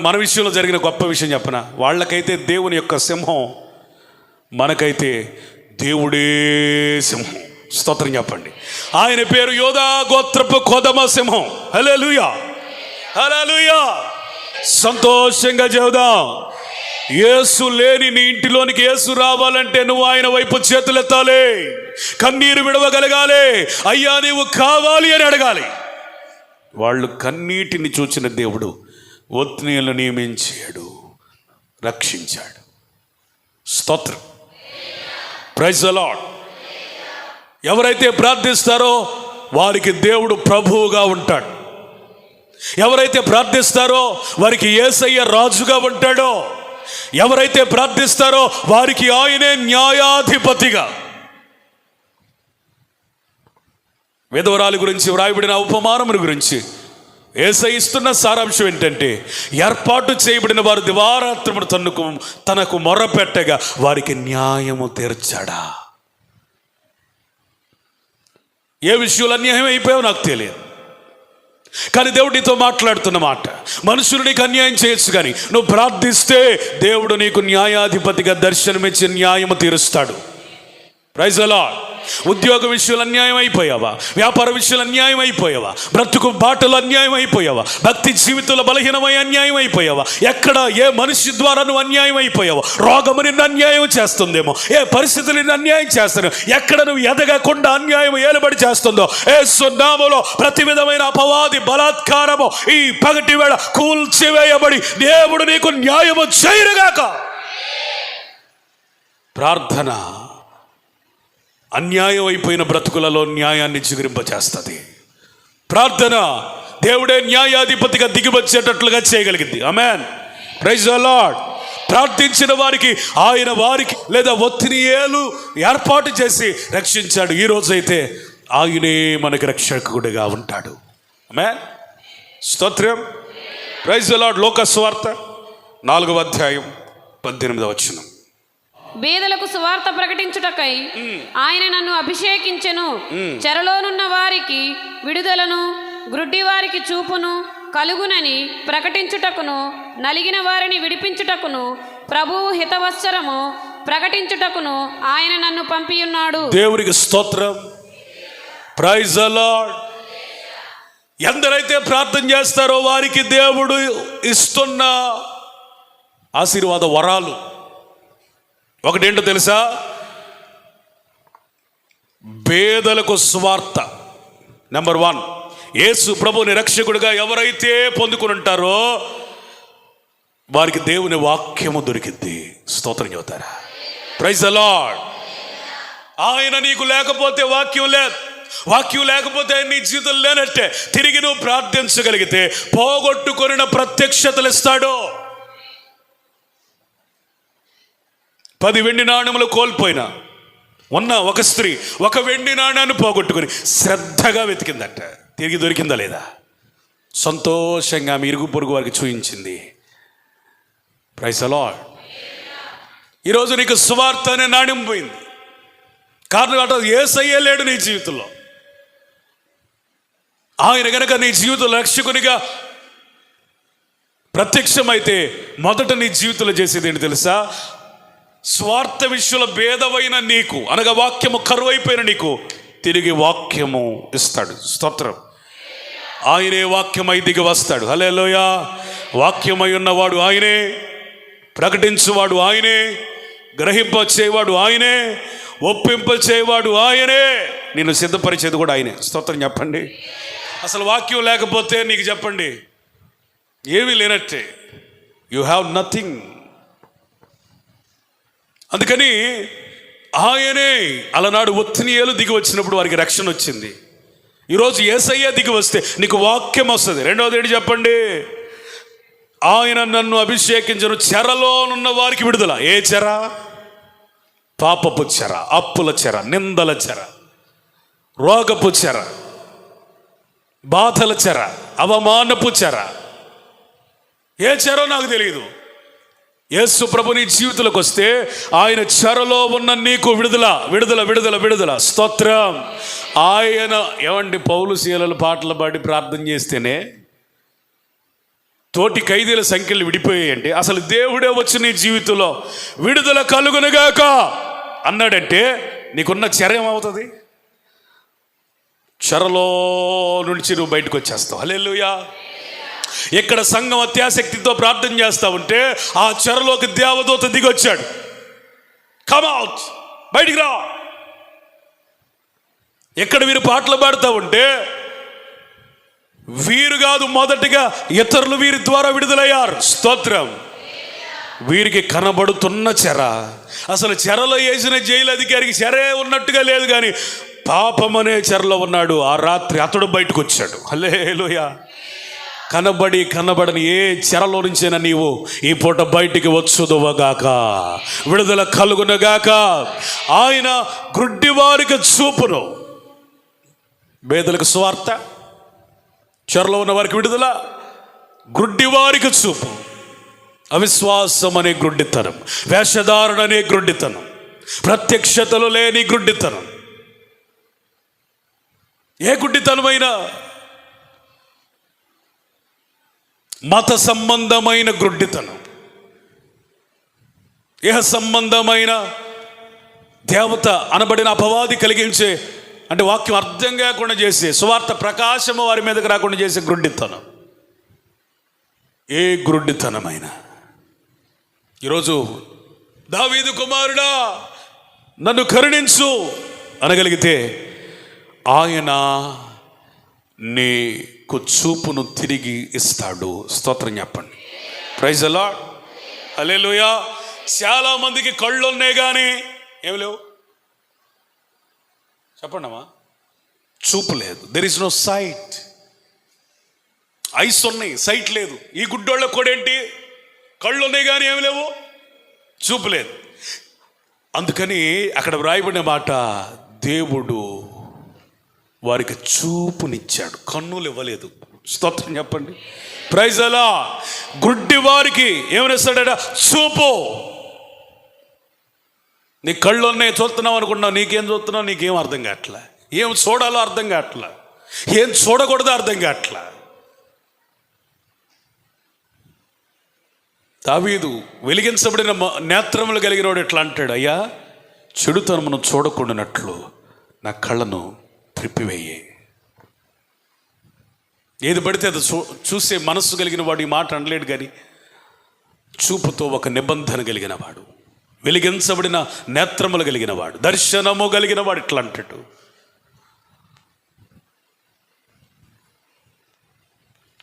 మన విషయంలో జరిగిన గొప్ప విషయం చెప్పనా? వాళ్ళకైతే దేవుని యొక్క సింహం, మనకైతే దేవుడే సింహం. స్తోత్రం చెప్పండి. ఆయన పేరు యోధా గోత్రపు కొదమ సింహం. హల్లెలూయా, హల్లెలూయా. సంతోషంగా చెబుదాం. యేసు లేని నీ ఇంటిలోనికి యేసు రావాలంటే నువ్వు ఆయన వైపు చేతులెత్తాలి, కన్నీరు విడవగలగాలి. అయ్యా నీవు కావాలి అని అడగాలి. వాళ్ళు కన్నీటిని చూచిన దేవుడు ఒత్నీయేలును నియమించాడు, రక్షించాడు. స్తోత్రం. Praise the Lord. ఎవరైతే ప్రార్థిస్తారో వారికి దేవుడు ప్రభువుగా ఉంటాడు. ఎవరైతే ప్రార్థిస్తారో వారికి యేసయ్య రాజుగా ఉంటాడో, ఎవరైతే ప్రార్థిస్తారో వారికి ఆయనే న్యాయాధిపతిగా. విధవరాలి గురించి వ్రాయబడిన ఉపమానముల గురించి యేసయ్య ఇస్తున్న సారాంశం ఏంటంటే, ఏర్పాటు చేయబడిన వారు దివారాత్రమును తనకు మొర్రపెట్టగా వారికి న్యాయము తీర్చాడా. ఏ విషయంలో అన్యాయం అయిపోయావో నాకు తెలియదు, కానీ దేవుడు నీతో మాట్లాడుతున్న మాట, మనుషులు నీకు అన్యాయం చేయొచ్చు, కానీ నువ్వు ప్రార్థిస్తే దేవుడు నీకు న్యాయాధిపతిగా దర్శనమిచ్చి న్యాయము తీరుస్తాడు. Praise the Lord. ఉద్యోగ విషయంలో అన్యాయం అయిపోయావా? వ్యాపార విషయంలో అన్యాయం అయిపోయావా? బ్రతుకు బాటలు అన్యాయం అయిపోయావా? భక్తి జీవితంలో బలహీనమై అన్యాయం అయిపోయావా? ఎక్కడ ఏ మనిషి ద్వారా నువ్వు అన్యాయం అయిపోయావా? రోగము నిన్ను అన్యాయం చేస్తుందేమో, ఏ పరిస్థితులు నిన్ను అన్యాయం చేస్తాను, ఎక్కడ నువ్వు ఎదగకుండా అన్యాయం ఏలుబడి చేస్తుందో యేసు నామములో ప్రతి విధమైన అపవాది బలాత్కారము ఈ పగటి వేళ కూల్చివేయబడి దేవుడు నీకు న్యాయము చేయరుగాక. ప్రార్థన అన్యాయం అయిపోయిన బ్రతుకులలో న్యాయాన్ని చిగురింపచేస్తుంది. ప్రార్థన దేవుడే న్యాయాధిపతిగా దిగివచ్చేటట్లుగా చేయగలిగింది. ఆమేన్. Praise the Lord. ప్రార్థించిన వారికి ఆయన వారికి లేదా ఒత్నీయేలు ఏర్పాటు చేసి రక్షించాడు. ఈ రోజైతే ఆయనే మనకి రక్షకుడిగా ఉంటాడు. ఆమేన్. స్తోత్రం. Praise the Lord. లోక సువార్త 4వ అధ్యాయం 18వ వచనం. బీదలకు సువార్త ప్రకటించుటకై ఆయన నన్ను అభిషేకించెను. చెరలోనున్న వారికి విడుదలను, గ్రుడ్డి వారికి చూపును కలుగునని ప్రకటించుటకును, నలిగిన వారిని విడిపించుటకును, ప్రభువు హితవత్సరము ప్రకటించుటకును ఆయన నన్ను పంపియున్నాడు. దేవునికి స్తోత్రం. Praise the Lord. ఎందరైతే ప్రార్థన చేస్తారో వారికి దేవుడు ఇస్తున్న ఆశీర్వాద వరాలు ఒకటేంటో తెలుసా? పేదలకు సువార్త. నెంబర్ 1, యేసు ప్రభుని రక్షకుడిగా ఎవరైతే పొందుకుని ఉంటారో వారికి దేవుని వాక్యము దొరికింది. స్తోత్రం చెబుతారా? Praise the Lord. ఆయన నీకు లేకపోతే వాక్యం లేదు. వాక్యం లేకపోతే నీ జీవితం లేనట్టే. తిరిగి నువ్వు ప్రార్థించగలిగితే పోగొట్టుకొనిన ప్రత్యక్షతలు ఇస్తాడు. 10 వెండి నాణ్యములు కోల్పోయినా ఉన్న ఒక స్త్రీ 1 వెండి నాణ్యాన్ని పోగొట్టుకుని శ్రద్ధగా వెతికిందట. తిరిగి దొరికిందా లేదా? సంతోషంగా మీ ఇరుగు పొరుగు వారికి చూయించింది. Praise the lord. ఈరోజు నీకు సువార్త అనే నాణ్యం పోయింది. కారణం అంటే యేసయ్యే లేడు నీ జీవితంలో. ఆయన గనక నీ జీవితంలో రక్షకునిగా ప్రత్యక్షమైతే మొదట నీ జీవితంలో చేసేది ఏంటి తెలుసా? స్వార్థ విషయంలో భేదమైన నీకు, అనగా వాక్యము కరువైపోయిన నీకు తిరిగి వాక్యము ఇస్తాడు. స్తోత్రం. ఆయనే వాక్యమై దిగి వస్తాడు. హల్లెలూయా. వాక్యమై ఉన్నవాడు ఆయనే, ప్రకటించువాడు ఆయనే, గ్రహింప చేయవాడు ఆయనే, ఒప్పింప చేయవాడు ఆయనే, నిన్ను సిద్ధపరిచేది కూడా ఆయనే. స్తోత్రం చెప్పండి. అసలు వాక్యం లేకపోతే నీకు చెప్పండి ఏమీ లేనట్టే. You have nothing. అందుకని ఆయనే అలనాడు ఒత్తినియేలు దిగి వచ్చినప్పుడు వారికి రక్షణ వచ్చింది. ఈరోజు యేసయ్య దిగి వస్తే నీకు వాక్యం వస్తుంది. రెండవది ఏంటి చెప్పండి? ఆయన నన్ను అభిషేకించను, చెరలోనున్న వారికి విడుదల. ఏ చెర? పాపపు చెర, అప్పుల చెర, నిందల చెర, రోగపు చెర, బాధల చెర, అవమానపు చెర. ఏ చెరో నాకు తెలియదు. యేసు ప్రభు నీ జీవితంలోకి వస్తే ఆయన చెరలో ఉన్న నీకు విడుదల, విడుదల, విడుదల, విడుదల. స్తోత్రం. ఆయన ఏమండి పౌలు శీలలు పాటలు పాడి ప్రార్థన చేస్తేనే తోటి ఖైదీల సంఖ్యలు విడిపోయాయంటే అసలు దేవుడే వచ్చి నీ జీవితంలో విడుదల కలుగునుగాక అన్నాడంటే నీకున్న చెర ఏమవుతుంది? చెరలో నుంచి నువ్వు బయటకు వచ్చేస్తావు. హల్లెలూయా. ఎక్కడ సంఘం అత్యాసక్తితో ప్రార్థన చేస్తా ఉంటే ఆ చెరలోకి దేవదూత దిగొచ్చాడు. కమ్ అవుట్, బయటికి రా. ఎక్కడ వీరు పాటలు పాడుతూ ఉంటే వీరు కాదు, మొదటిగా ఇతరులు వీరి ద్వారా విడుదలయ్యారు. స్తోత్రం. వీరికి కనబడుతున్న చెర, అసలు చెరలో వేసిన జైలు అధికారికి చెరే ఉన్నట్టుగా లేదు, కానీ పాపం అనే చెరలో ఉన్నాడు. ఆ రాత్రి అతడు బయటకు వచ్చాడు. హల్లెలూయా. కనబడని ఏ చెరలో నుంచైనా నీవు ఈ పూట బయటికి వచ్చుదువగాక, విడుదల కలుగునగాక. ఆయన గ్రుడ్డివారికి చూపును, బేదలకు సువార్త, చెరలో ఉన్న వారికి విడుదల, గ్రుడ్డివారికి చూపు. అవిశ్వాసం అనే గ్రుడ్డితనం, వేషధారణ అనే గ్రుడ్డితనం, ప్రత్యక్షతలు లేని గ్రుడ్డితనం. ఏ గుడ్డితనమైనా మత సంబంధమైన గ్రుడ్డితనం, ఇహ సంబంధమైన దేవత అనబడిన అపవాది కలిగించే, అంటే వాక్యం అర్థం కాకుండా చేసే, సువార్త ప్రకాశము వారి మీదకి రాకుండా చేసే గ్రుడ్డితనం. ఏ గ్రుడ్డితనమైనా ఈరోజు దావీదు కుమారుడా నన్ను కరుణించు అనగలిగితే ఆయన నీకు చూపును తిరిగి ఇస్తాడు. స్తోత్రం చెప్పండి. Praise the Lord. హల్లెలూయా. చాలా మందికి కళ్ళు ఉన్నాయి కానీ ఏమి లేవు. చెప్పండి అమ్మా. చూపు లేదు. There is no sight. Eyes ఉన్నాయి, సైట్ లేదు. ఈ గుడ్డోళ్ళకు కూడా ఏంటి? కళ్ళు ఉన్నాయి కానీ ఏమి లేవు, చూపు లేదు. అందుకని అక్కడ వ్రాయబడిన మాట, దేవుడు వారికి చూపునిచ్చాడు, కన్నులు ఇవ్వలేదు. స్తోత్రం చెప్పండి. Praise the Lord. గుడ్డి వారికి ఏమనిస్తాడట? చూపు. నీ కళ్ళు ఉన్నాయి, చూస్తున్నావు అనుకుంటున్నావు. నీకేం చూస్తున్నావు నీకేం అర్థం కావట్లా. ఏం చూడాలో అర్థం కావట్లా, ఏం చూడకూడదో అర్థం కావట్లా. దావీదు వెలిగించబడిన నేత్రములు కలిగినవాడు ఎట్లా అంటాడు? అయ్యా, చెడుతనమును చూడకుండానట్లు నా కళ్ళను త్రిప్పివేయే. ఏది పడితే అది చూసే మనస్సు కలిగిన వాడు ఈ మాట అనలేడు, కానీ చూపుతో ఒక నిబంధన కలిగిన వాడు, వెలిగించబడిన నేత్రములు కలిగిన వాడు, దర్శనము కలిగిన వాడు ఇట్లా అంటాడు.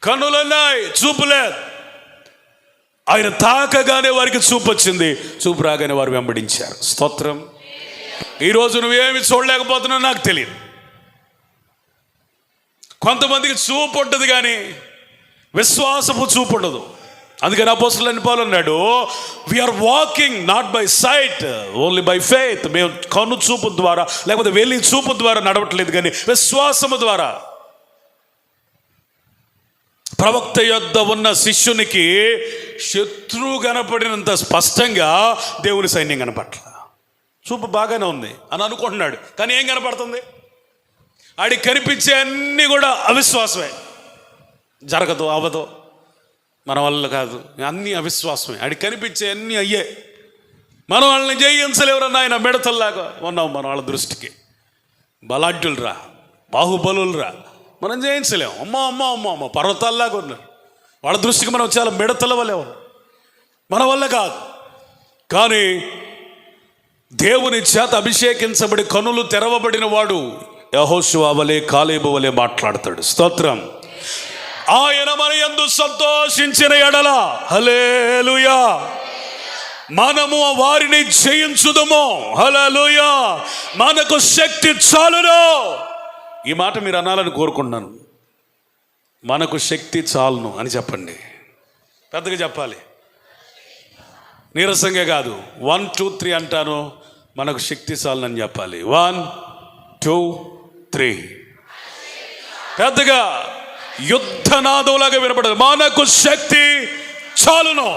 కన్నులున్నాయి, చూపు లేదు. ఆయన తాకగానే వారికి చూపు వచ్చింది, చూపు రాగానే వారు వెంబడించారు. స్తోత్రం. ఈరోజు నువ్వేమి చూడలేకపోతున్నావు నాకు తెలియదు. కొంతమందికి చూపు ఉంటుంది కానీ విశ్వాసపు చూపు ఉండదు. అందుకని అపోస్తలుడైన పౌలు అన్నాడు, we are walking not by sight only by faith. మేము కన్ను చూపు ద్వారా లేకపోతే వెళ్ళి చూపు ద్వారా నడవట్లేదు కానీ విశ్వాసము ద్వారా. ప్రవక్త యొద్ద ఉన్న శిష్యునికి శత్రువు కనపడినంత స్పష్టంగా దేవుని సైన్యం కనపట్ల. చూపు బాగానే ఉంది అని అనుకుంటున్నాడు కానీ ఏం కనపడుతుంది? ఆడికి కనిపించే అన్నీ కూడా అవిశ్వాసమే. జరగదు, అవ్వదు, మన వల్ల కాదు, అన్నీ అవిశ్వాసమే. ఆడికి కనిపించే అన్నీ అయ్యే. మనం వాళ్ళని జయించలేవరన్నా ఆయన మిడతల్లాగా ఉన్నాం. మన వాళ్ళ దృష్టికి బలాఢ్యులరా, బాహుబలులరా, మనం జయించలేము. అమ్మో అమ్మో అమ్మో అమ్మో పర్వతాల్లాగా ఉన్నారు. వాళ్ళ దృష్టికి మనం చాలా మిడతల వల్లే ఉన్నాం, మన వల్ల కాదు. కానీ దేవుని చేత అభిషేకించబడి కనులు తెరవబడిన వాడు యెహోషువ వలె, కాలేబు వలె మాట్లాడతాడు. స్తోత్రం. ఆయన మన యందు సంతోషించిన ఎడల హల్లెలూయా మనము వారిని జయించుదుము. హల్లెలూయా మనకు శక్తి చాలును. ఈ మాట మీరు అనాలని కోరుకుంటున్నాను. మనకు శక్తి చాలును అని చెప్పండి. పెద్దగా చెప్పాలి, నీరసంగా కాదు. 1 2 3 అంటాను, మనకు శక్తి చాలును అని చెప్పాలి. 1 2 3 పెద్దగా యుద్ధనాదంలాగా వినపడదు. మనకు శక్తి చాలును.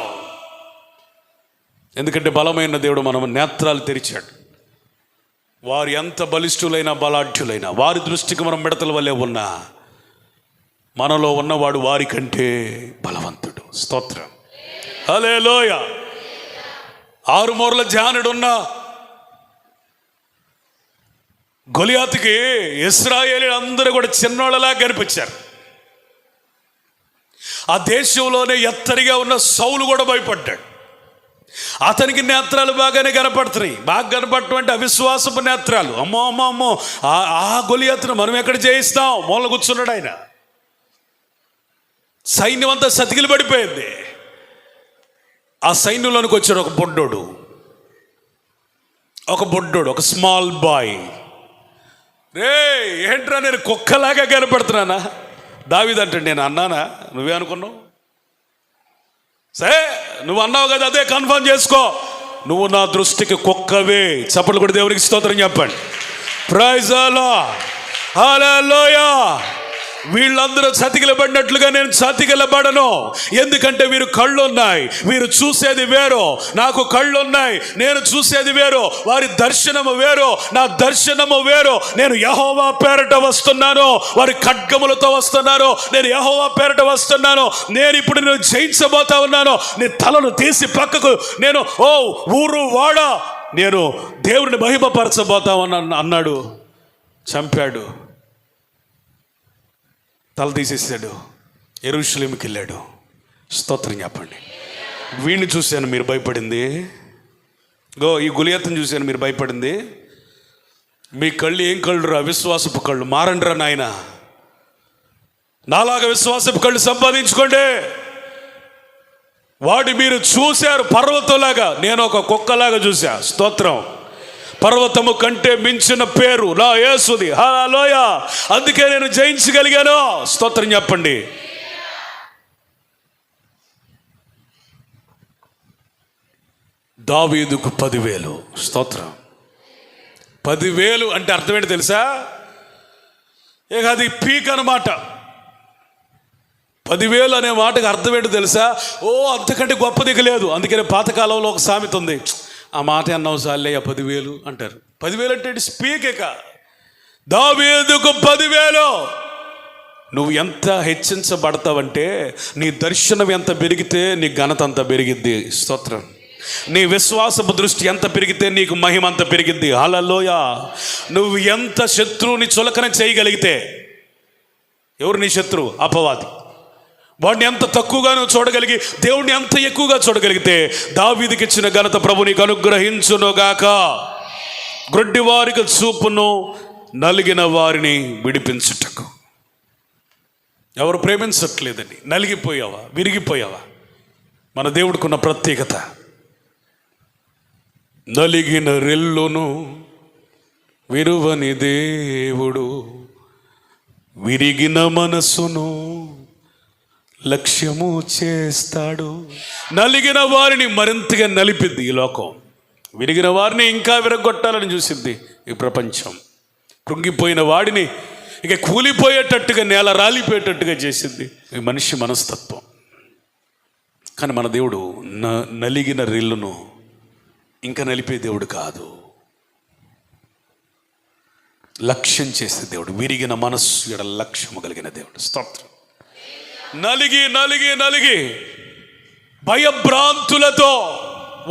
ఎందుకంటే బలమైన దేవుడు మన నేత్రాలు తెరిచాడు. వారు ఎంత బలిష్ఠులైనా బలాఢ్యులైనా వారి దృష్టికి మనం మిడతల వల్లే ఉన్నా మనలో ఉన్నవాడు వారి కంటే బలవంతుడు. స్తోత్రం. హల్లెలూయా. 6 మూరల జానుడున్న గొలియాతుకి ఇశ్రాయేలీయులు అందరూ కూడా చిన్నోళ్ళలా కనిపించారు. ఆ దేశంలోనే ఎత్తడిగా ఉన్న సౌలు కూడా భయపడ్డాడు. అతనికి నేత్రాలు బాగానే కనపడుతున్నాయి. బాగా కనపడటం అంటే అవిశ్వాసపు నేత్రాలు. అమ్మో అమ్మో అమ్మో ఆ గొలియాతును మనం ఎక్కడ జయిస్తాం? మూల కూర్చున్నాడు ఆయన. సైన్యం అంతా సతికిలు పడిపోయింది. ఆ సైన్యంలోనికి వచ్చాడు ఒక బొడ్డోడు, ఒక స్మాల్ బాయ్. రే ఏంట్రా నేను కుక్కలాగా కనపడుతున్నానా? దావీదు అంటాడు, నేను అన్నానా? నువ్వే అనుకున్నావు. సరే నువ్వు అన్నావు కదా, అదే కన్ఫర్మ్ చేసుకో. నువ్వు నా దృష్టికి కుక్కవే. చప్పట్లు కూడా దేవునికి స్తోత్రం చెప్పండి. Praise the Lord. హల్లెలూయా. వీళ్ళందరూ చతికిలబడినట్లుగా నేను చతికిలబడను. ఎందుకంటే వీరు కళ్ళు ఉన్నాయి, వీరు చూసేది వేరు. నాకు కళ్ళు ఉన్నాయి, నేను చూసేది వేరు. వారి దర్శనము వేరు, నా దర్శనము వేరు. నేను యెహోవా పేరట వస్తున్నాను, వారి ఖడ్గములతో వస్తున్నారు. నేను యెహోవా పేరట వస్తున్నాను. నేను ఇప్పుడు నేను జయించబోతా ఉన్నాను. నీ తలను తీసి పక్కకు నేను ఊరు వాడ నేను దేవుడిని మహిమపరచబోతా ఉన్నాను అన్నాడు. చంపాడు, తల తీసేసాడు, యెరూషలేముకి వెళ్ళాడు. స్తోత్రం చెప్పండి. వీడిని చూశాను మీరు భయపడింది. ఈ గొలియాతుని చూశాను మీరు భయపడింది. మీ కళ్ళు ఏం కళ్ళు రా? విశ్వాసపు కళ్ళు. మారండి రా నాయన. నాలాగా విశ్వాసపు కళ్ళు సంపాదించుకోండి. వాటి మీరు చూశారు పర్వతంలాగా, నేను ఒక కుక్కలాగా చూసా. స్తోత్రం. పర్వతము కంటే మించిన పేరు నా యేసుది. హల్లెలూయా. అందుకే నేను జయించగలిగాను. స్తోత్రం చెప్పండి. దావీదుకు 10,000. స్తోత్రం. 10,000 అంటే అర్థం ఏంటి తెలుసా? ఇక అది పీక్ అన్నమాట. 10,000 అనే మాటకు అర్థం ఏంటి తెలుసా? అంతకంటే గొప్పది లేదు. అందుకని పాతకాలంలో ఒక సామెత ఉంది, ఆ మాట అన్నావు సార్లే 10,000 అంటారు. 10,000 అంటే స్పీక్. ఇక దావీదుకు 10,000. నువ్వు ఎంత హెచ్చించబడతావంటే నీ దర్శనం ఎంత పెరిగితే నీ ఘనత అంత పెరిగిద్ది. స్తోత్రం. నీ విశ్వాసపు దృష్టి ఎంత పెరిగితే నీకు మహిమ అంత పెరిగిద్ది. హల్లెలూయా. నువ్వు ఎంత శత్రువుని చులకన చేయగలిగితే, ఎవరు నీ శత్రువు? అపవాది. వాడిని ఎంత తక్కువగా నువ్వు చూడగలిగి దేవుడిని ఎంత ఎక్కువగా చూడగలిగితే దావీదుకి ఇచ్చిన ఘనత ప్రభు నీకు అనుగ్రహించునుగాక. గ్రుడ్డి వారికి చూపును, నలిగిన వారిని విడిపించుటకు. ఎవరు ప్రేమించట్లేదని నలిగిపోయావా, విరిగిపోయావా? మన దేవుడికున్న ప్రత్యేకత, నలిగిన రెల్లును విరువని దేవుడు, విరిగిన మనసును లక్ష్యము చేస్తాడు. నలిగిన వారిని మరింతగా నలిపిద్ది ఈ లోకం, విరిగిన వారిని ఇంకా విరగొట్టాలని చూసిద్ది ఈ ప్రపంచం. కృంగిపోయిన వాడిని ఇక కూలిపోయేటట్టుగా, నేల రాలిపోయేటట్టుగా చేసింది ఈ మనిషి మనస్తత్వం. కానీ మన దేవుడు నలిగిన రెల్లును ఇంకా నలిపే దేవుడు కాదు, లక్ష్యం చేసే దేవుడు, విరిగిన మనస్సు ఎడ లక్ష్యము కలిగిన దేవుడు. స్తోత్రం. నలిగి నలిగి నలిగి భయభ్రాంతులతో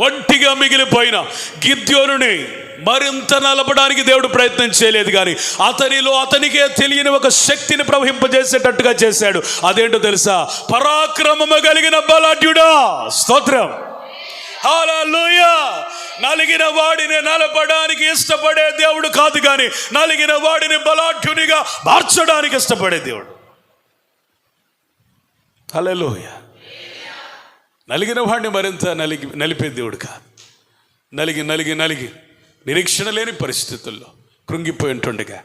ఒంటిగా మిగిలిపోయిన గిద్యోనుని మరింత నలపడానికి దేవుడు ప్రయత్నం చేయలేదు, కానీ అతనికే తెలియని ఒక శక్తిని ప్రవహింపజేసేటట్టుగా చేశాడు. అదేంటో తెలుసా? పరాక్రమము కలిగిన బలాఢ్యుడా. స్తోత్రం. హల్లెలూయా. నలిగిన వాడిని నలపడానికి ఇష్టపడే దేవుడు కాదు, కానీ నలిగిన వాడిని బలాఢ్యునిగా మార్చడానికి ఇష్టపడే దేవుడు. హల్లెలూయా. నలిగిన వాడిని మరింత నలిపే దేవుడు కాదు. నలిగి నలిగి నలిగి నిరీక్షణ లేని పరిస్థితుల్లో కృంగిపోయి ఉంటుండగా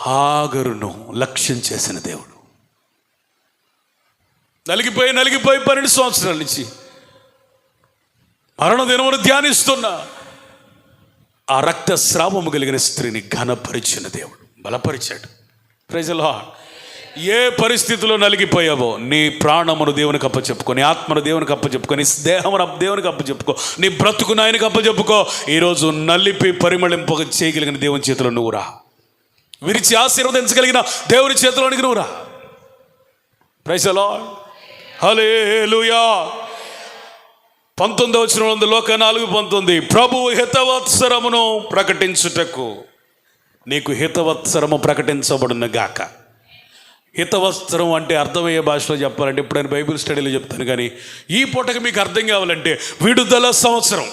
హాగరును లక్ష్యం చేసిన దేవుడు. నలిగిపోయి 12 సంవత్సరాల నుంచి మరణ దినమును ధ్యానిస్తున్న ఆ రక్తస్రావము కలిగిన స్త్రీని ఘనపరిచిన దేవుడు, బలపరిచాడు. Praise the Lord. ఏ పరిస్థితిలో నలిగిపోయావో నీ ప్రాణమును దేవునికి అప్పచెప్పుకో, నీ ఆత్మను దేవునికి అప్పచెప్పుకో, నీ దేహమును దేవునికి అప్పచెప్పుకో, నీ బ్రతుకును ఆయనకి అప్పచెప్పుకో. ఈరోజు నలిపి పరిమళింప చేయగలిగిన దేవుని చేతిలో నువ్వు రా. విరిచి ఆశీర్వదించగలిగిన దేవుని చేతిలోనికి నువ్వు రా. Praise the Lord. హల్లెలూయా. 19వ వచనంలో లోక 4:19 ప్రభువు హితవత్సరమును ప్రకటించుటకు నీకు హితవత్సరము ప్రకటించబడును గాక. హితవస్త్రం అంటే అర్థమయ్యే భాషలో చెప్పాలంటే, ఇప్పుడు నేను బైబిల్ స్టడీలో చెప్తాను, కానీ ఈ పూటకి మీకు అర్థం కావాలంటే విడుదల సంవత్సరం.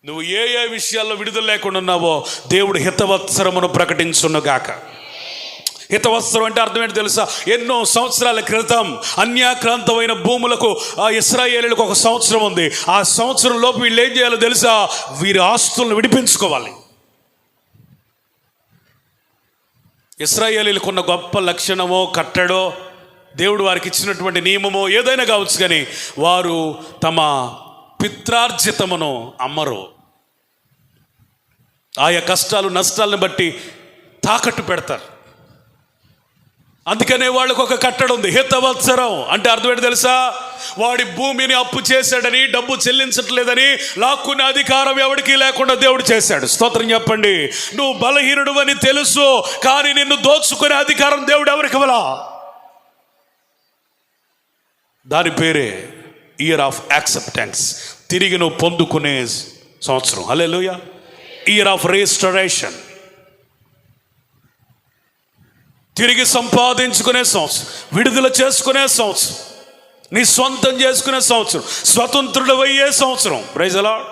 నువ్వు ఏ ఏ విషయాల్లో విడుదల లేకుండా ఉన్నావో దేవుడు హితవత్సరమును ప్రకటించునుగాక. హితవస్త్రం అంటే అర్థం ఏంటి తెలుసా? ఎన్నో సంవత్సరాల క్రితం అన్యాక్రాంతమైన భూములకు ఆ ఇశ్రాయేలీయులకు ఒక సంవత్సరం ఉంది. ఆ సంవత్సరం లోపు వీళ్ళు ఏం చేయాలో తెలుసా? వీరి ఆస్తులను విడిపించుకోవాలి. ఇశ్రాయేలీయులకు ఉన్న గొప్ప లక్షణమో కట్టడో దేవుడు వారికి ఇచ్చినటువంటి నియమమో ఏదైనా కావచ్చు, కానీ వారు తమ పిత్రార్జితమును అమ్మరు. ఆయా కష్టాలు నష్టాలను బట్టి తాకట్టు పెడతారు. అందుకనే వాళ్ళకు ఒక కట్టడం ఉంది, హితవత్సరం. అంటే అర్థం ఏంటి తెలుసా? వాడి భూమిని అప్పు చేశాడని, డబ్బు చెల్లించట్లేదని లాక్కునే అధికారం ఎవడికి లేకుండా దేవుడు చేశాడు. స్తోత్రం చెప్పండి. నువ్వు బలహీనుడు అని తెలుసు, కానీ నిన్ను దోచుకునే అధికారం దేవుడు ఎవరికి ఇవ్వలా. దాని పేరే ఇయర్ ఆఫ్ యాక్సెప్టెన్స్, తిరిగి నువ్వు పొందుకునే సంవత్సరం. హల్లెలూయా. ఇయర్ ఆఫ్ రిస్టరేషన్, తిరిగి సంపాదించుకునే సంవత్సరం, విడుదల చేసుకునే సంవత్సరం, నీ సొంతం చేసుకునే సంవత్సరం, స్వతంత్రుడు అయ్యే సంవత్సరం. Praise the Lord.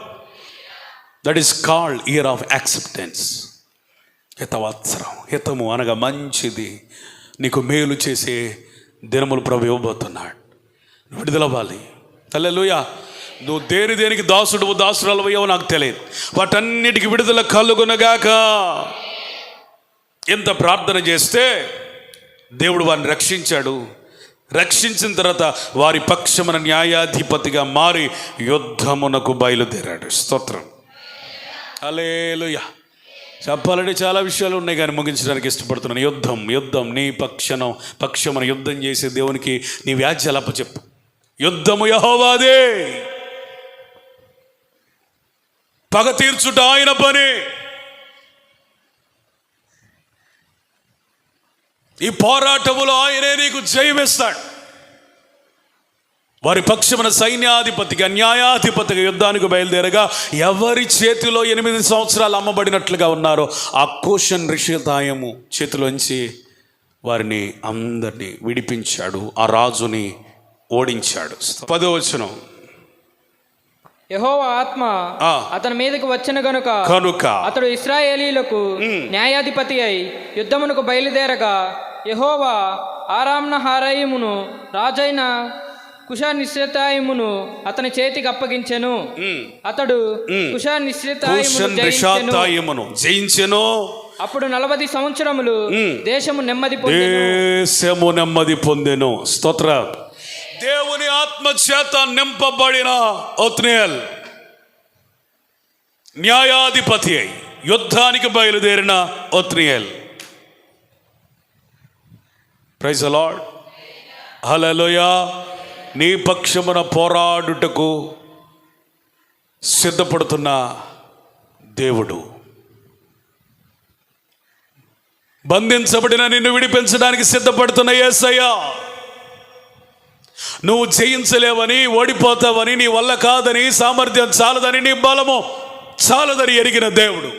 That is called year of acceptance. హితవత్సరం. హితము అనగా మంచిది, నీకు మేలు చేసే దినములు ప్రభు ఇవ్వబోతున్నాడు. విడుదలవ్వాలి. హల్లెలూయా. నువ్వు దేనికి దాసురాలు అయ్యావో నాకు తెలియదు, వాటన్నిటికీ విడుదల కలుగునగాక. ఎంత ప్రార్థన చేస్తే దేవుడు వారిని రక్షించాడు. రక్షించిన తర్వాత వారి పక్షమున న్యాయాధిపతిగా మారి యుద్ధమునకు బయలుదేరాడు. స్తోత్రం. హల్లెలూయా. చెప్పాలంటే చాలా విషయాలు ఉన్నాయి, కానీ ముగించడానికి ఇష్టపడుతున్నాను. యుద్ధం నీ పక్షమున యుద్ధం చేసే దేవునికి నీ వ్యాజ్యాలు అప్పచెప్పు. యుద్ధము యెహోవాదే, పగ తీర్చుట ఆయన పని. ఈ పోరాటములో ఆయనే నీకు జయమిస్తాడు. వారి పక్షమున సైన్యాధిపతిగా, న్యాయాధిపతిగా యుద్ధానికి బయలుదేరగా ఎవరి చేతిలో 8 సంవత్సరాలు అమ్మబడినట్లుగా ఉన్నారో ఆ కూషన్ రిషితాయము చేతిలోంచి వారిని అందరినీ విడిపించాడు, ఆ రాజుని ఓడించాడు. 10వ వచనం. యెహోవా ఆత్మ అతని మీదకి వచ్చిన గనుక అతడు ఇశ్రాయేలీయులకు న్యాయాధిపతి అయి యుద్ధమునకు బయలుదేరగా యెహోవా ఆరామ్నహారయిమును రాజైన కుషానిశ్రితాయిమును అతని చేతికి అప్పగించెను. అతడు కుషానిశ్రితాయిమును జయించెను. అప్పుడు 40 సంవత్సరములు దేశము నెమ్మది పొందెను. స్తోత్ర. దేవుని ఆత్మ చేత నింపబడిన ఒత్నియేల్ న్యాయాధిపతి అయి యుద్ధానికి బయలుదేరిన ఒత్నియేల్. Praise the Lord. హల్లెలూయా. నీ పక్షమున పోరాడుటకు సిద్ధపడుతున్న దేవుడు, బంధించబడిన నిన్ను విడిపించడానికి సిద్ధపడుతున్న యేసయ్య, నువ్వు జయించలేవని, ఓడిపోతావని, నీ వల్ల కాదని, సామర్థ్యం చాలదని, నీ బలము చాలదని ఎరిగిన దేవుడు,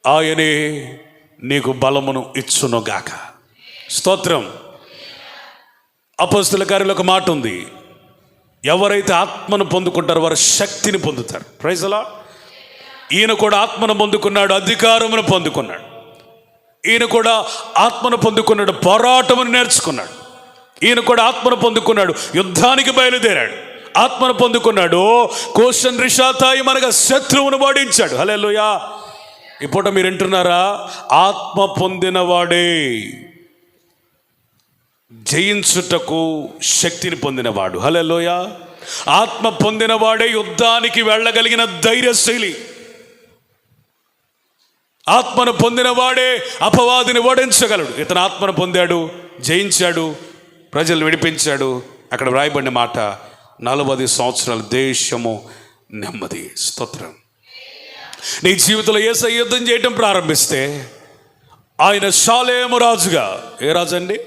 ఆయనే నీకు బలమును ఇచ్చునుగాక. స్తోత్రం. అపోస్తలుల కార్యాలలో ఒక మాట ఉంది, ఎవరైతే ఆత్మను పొందుకుంటారో వారు శక్తిని పొందుతారు. Praise the Lord. ఈయన కూడా ఆత్మను పొందుకున్నాడు, అధికారమును పొందుకున్నాడు. ఈయన కూడా ఆత్మను పొందుకున్నాడు, పోరాటమును నేర్చుకున్నాడు. ఈయన కూడా ఆత్మను పొందుకున్నాడు, యుద్ధానికి బయలుదేరాడు. ఆత్మను పొందుకున్నాడు, కోషన్ రిషాతాయి మనగా శత్రువును ఓడించాడు. హల్లెలూయా. ఈ పూట మీరు వింటున్నారా? ఆత్మ పొందినవాడే జయించుటకు శక్తిని పొందినవాడు. హల్లెలూయా. ఆత్మ పొందినవాడే యుద్ధానికి వెళ్ళగలిగిన ధైర్యశీలి. ఆత్మను పొందినవాడే అపవాదిని ఓడించగలడు. ఇతను ఆత్మను పొందాడు, జయించాడు, ప్రజలు విడిపించాడు. అక్కడ వ్రాయబడిన మాట, 40 సంవత్సరాలు దేశము నెమ్మది. స్తోత్రం. నీ జీవితంలో యేసయ్య యుద్ధం చేయటం ప్రారంభిస్తే ఆయన షాలేము రాజుగా, ఏ రాజు అండి?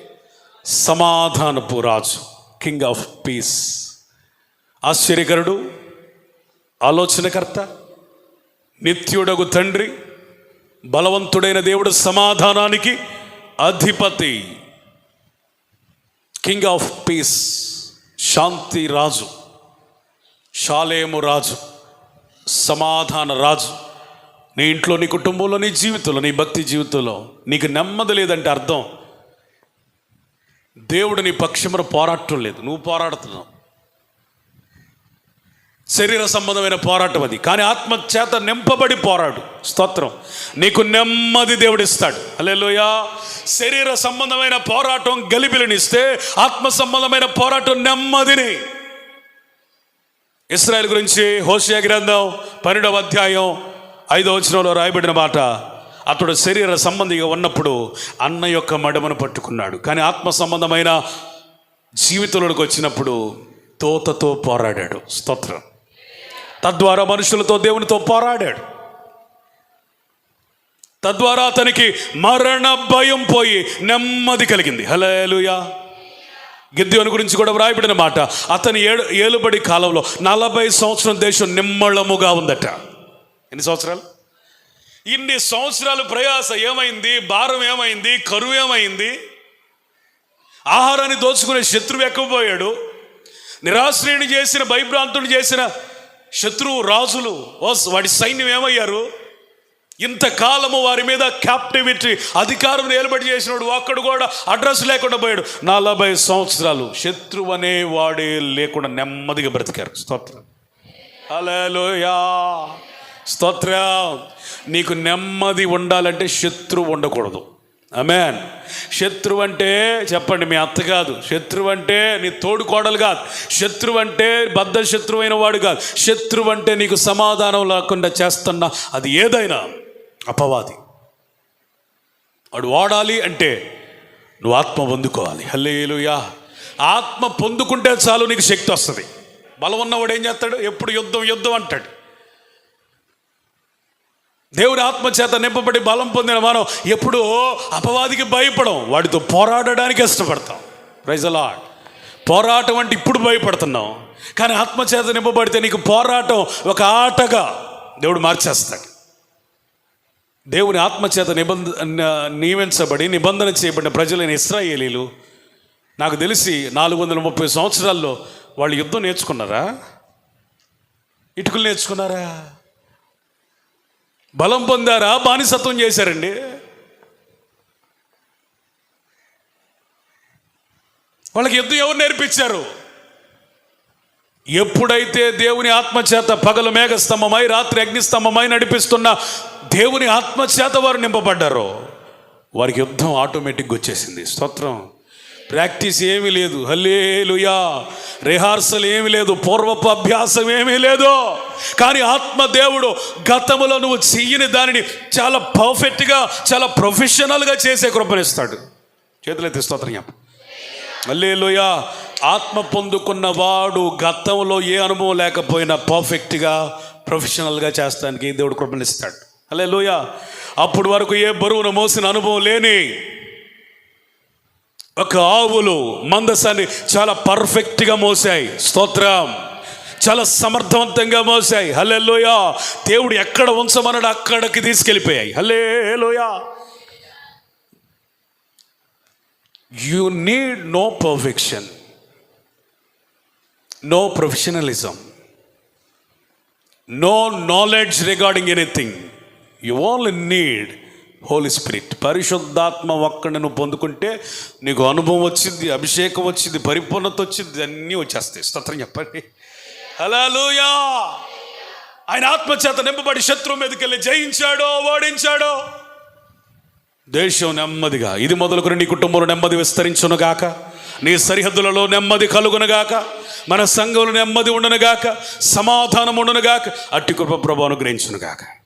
సమాధానపు రాజు, కింగ్ ఆఫ్ పీస్. ఆశ్చర్యకరుడు, ఆలోచనకర్త, నిత్యుడగు తండ్రి, బలవంతుడైన దేవుడు, సమాధానానికి అధిపతి, కింగ్ ఆఫ్ పీస్, శాంతి రాజు, షాలేము రాజు, సమాధాన రాజు. నీ ఇంట్లో, నీ కుటుంబంలో, నీ జీవితంలో, నీ భక్తి జీవితంలో నీకు నెమ్మది లేదంటే అర్థం దేవుడు నీ పక్షమున పోరాటం లేదు, నువ్వు పోరాడుతున్నావు. శరీర సంబంధమైన పోరాటం అది, కానీ ఆత్మ చేత నింపబడి పోరాడు. స్తోత్రం. నీకు నెమ్మది దేవుడిస్తాడు. హల్లెలూయా. శరీర సంబంధమైన పోరాటం గలిబిలినిస్తే, ఆత్మ సంబంధమైన పోరాటం నెమ్మదిని. ఇశ్రాయేలు గురించి హోషేయ గ్రంథం 12వ అధ్యాయం 5వ వచనంలో రాయబడిన మాట, అతడు శరీర సంబంధిగా ఉన్నప్పుడు అన్న యొక్క మడమను పట్టుకున్నాడు, కానీ ఆత్మ సంబంధమైన జీవితంలోకి వచ్చినప్పుడు తోతతో పోరాడాడు. స్తోత్రం. తద్వారా మనుషులతో, దేవునితో పోరాడాడు. తద్వారా అతనికి మరణ భయం పోయి నెమ్మది కలిగింది. హల్లెలూయా. గిద్యోను గురించి కూడా వ్రాయబడిన మాట, అతని ఏలుబడి కాలంలో 40 సంవత్సరం దేశం నిమ్మళముగా ఉందట. ఎన్ని సంవత్సరాలు? ఇన్ని సంవత్సరాలు ప్రయాస ఏమైంది? భారం ఏమైంది? కరువు ఏమైంది? ఆహారాన్ని దోచుకునే శత్రువు ఎక్కబోయాడు. నిరాశ్రయుని చేసిన, భయభ్రాంతుని చేసిన శత్రువు రాజులు, వాడి సైన్యం ఏమయ్యారు? ఇంతకాలము వారి మీద క్యాప్టివిటీ, అధికారం నిలబడి చేసినాడు, ఒక్కడు కూడా అడ్రస్ లేకుండా పోయాడు. 40 సంవత్సరాలు శత్రువు అనే వాడే లేకుండా నెమ్మదిగా బ్రతికారు. స్తోత్రం. హల్లెలూయా. స్తోత్రం. నీకు నెమ్మది ఉండాలంటే శత్రువు ఉండకూడదు. ఆమేన్. శత్రువు అంటే చెప్పండి, మీ అత్త కాదు. శత్రువు అంటే నీ తోడు కోడలు కాదు. శత్రువు అంటే బద్ధ శత్రువైన వాడు కాదు. శత్రువు అంటే నీకు సమాధానం లేకుండా చేస్తున్నా అది ఏదైనా అపవాది. వాడు వాడాలి అంటే నువ్వు ఆత్మ పొందుకోవాలి. హల్లెలూయా. ఆత్మ పొందుకుంటే చాలు నీకు శక్తి వస్తుంది. బలం ఉన్నవాడు ఏం చేస్తాడు? ఎప్పుడు యుద్ధం యుద్ధం అంటాడు. దేవుని ఆత్మ చేత నింపబడి బలం పొందిన మనం ఎప్పుడూ అపవాదికి భయపడం, వాడితో పోరాడడానికి ఇష్టపడతాం. Praise the Lord. పోరాటం అంటే ఇప్పుడు భయపడుతున్నాం, కానీ ఆత్మ చేత నింపబడితే నీకు పోరాటం ఒక ఆటగా దేవుడు మార్చేస్తాడు. దేవుని ఆత్మ చేత నియమించబడి నిబంధన చేయబడిన ప్రజలైన ఇశ్రాయేలీలు, నాకు తెలిసి 430 సంవత్సరాల్లో వాళ్ళు యుద్ధం నేర్చుకున్నారా? ఇటుకలు నేర్చుకున్నారా? బలం పొందారా? బానిసత్వం చేశారండి. వాళ్ళకి యుద్ధం ఎవరు నేర్పించారు? ఎప్పుడైతే దేవుని ఆత్మచేత పగలు మేఘస్తంభమై రాత్రి అగ్నిస్తంభమై నడిపిస్తున్న దేవుని ఆత్మచేత వారు నింపబడ్డారో వారికి యుద్ధం ఆటోమేటిక్గా వచ్చేసింది. స్తోత్రం. ప్రాక్టీస్ ఏమీ లేదు, హల్లెలూయా. రిహార్సల్ ఏమీ లేదు, పూర్వపు అభ్యాసం ఏమీ లేదు. కానీ ఆత్మదేవుడు గతములో నువ్వు చెయ్యని దానిని చాలా పర్ఫెక్ట్గా, చాలా ప్రొఫెషనల్గా చేసే కృపనిస్తాడు. చేతులైతే స్తోత్రం చెప్పు. హల్లెలూయా. ఆత్మ పొందుకున్న వాడు గతంలో ఏ అనుభవం లేకపోయినా పర్ఫెక్ట్గా, ప్రొఫెషనల్గా చేస్తానికి దేవుడు కృపనిస్తాడు. హల్లెలూయా. అప్పుడు వరకు ఏ బరువును మోసిన అనుభవం లేని ఒక ఆవులు మందసాన్ని చాలా పర్ఫెక్ట్గా మోసాయి. స్తోత్రం. చాలా సమర్థవంతంగా మోసాయి. హల్లెలూయా. దేవుడు ఎక్కడ ఉంచమన్నాడు అక్కడికి తీసుకెళ్ళిపోయాయి. హల్లెలూయా. You need no perfection, no professionalism, no knowledge regarding anything. You only need holy spirit. పరిశుద్ధాత్మ ఒక్కడిని నువ్వు పొందుకుంటే నీకు అనుభవం వచ్చింది, అభిషేకం వచ్చింది, పరిపూర్ణత వచ్చింది, అన్నీ వచ్చేస్తాయి. స్తోత్రం చెప్పండి. హల్లెలూయా. ఆయన ఆత్మచేత నింపబడి శత్రువు మీదకి వెళ్ళి జయించాడో, ఓడించాడో. దేశం నెమ్మదిగా, ఇది మొదలుకొని నీ కుటుంబంలో నెమ్మది విస్తరించునుగాక, నీ సరిహద్దులలో నెమ్మది కలుగునుగాక, మన సంఘంలో నెమ్మది ఉండునుగాక, సమాధానం ఉండునుగాక. అట్టి కృప ప్రభువు అనుగ్రహించునుగాక.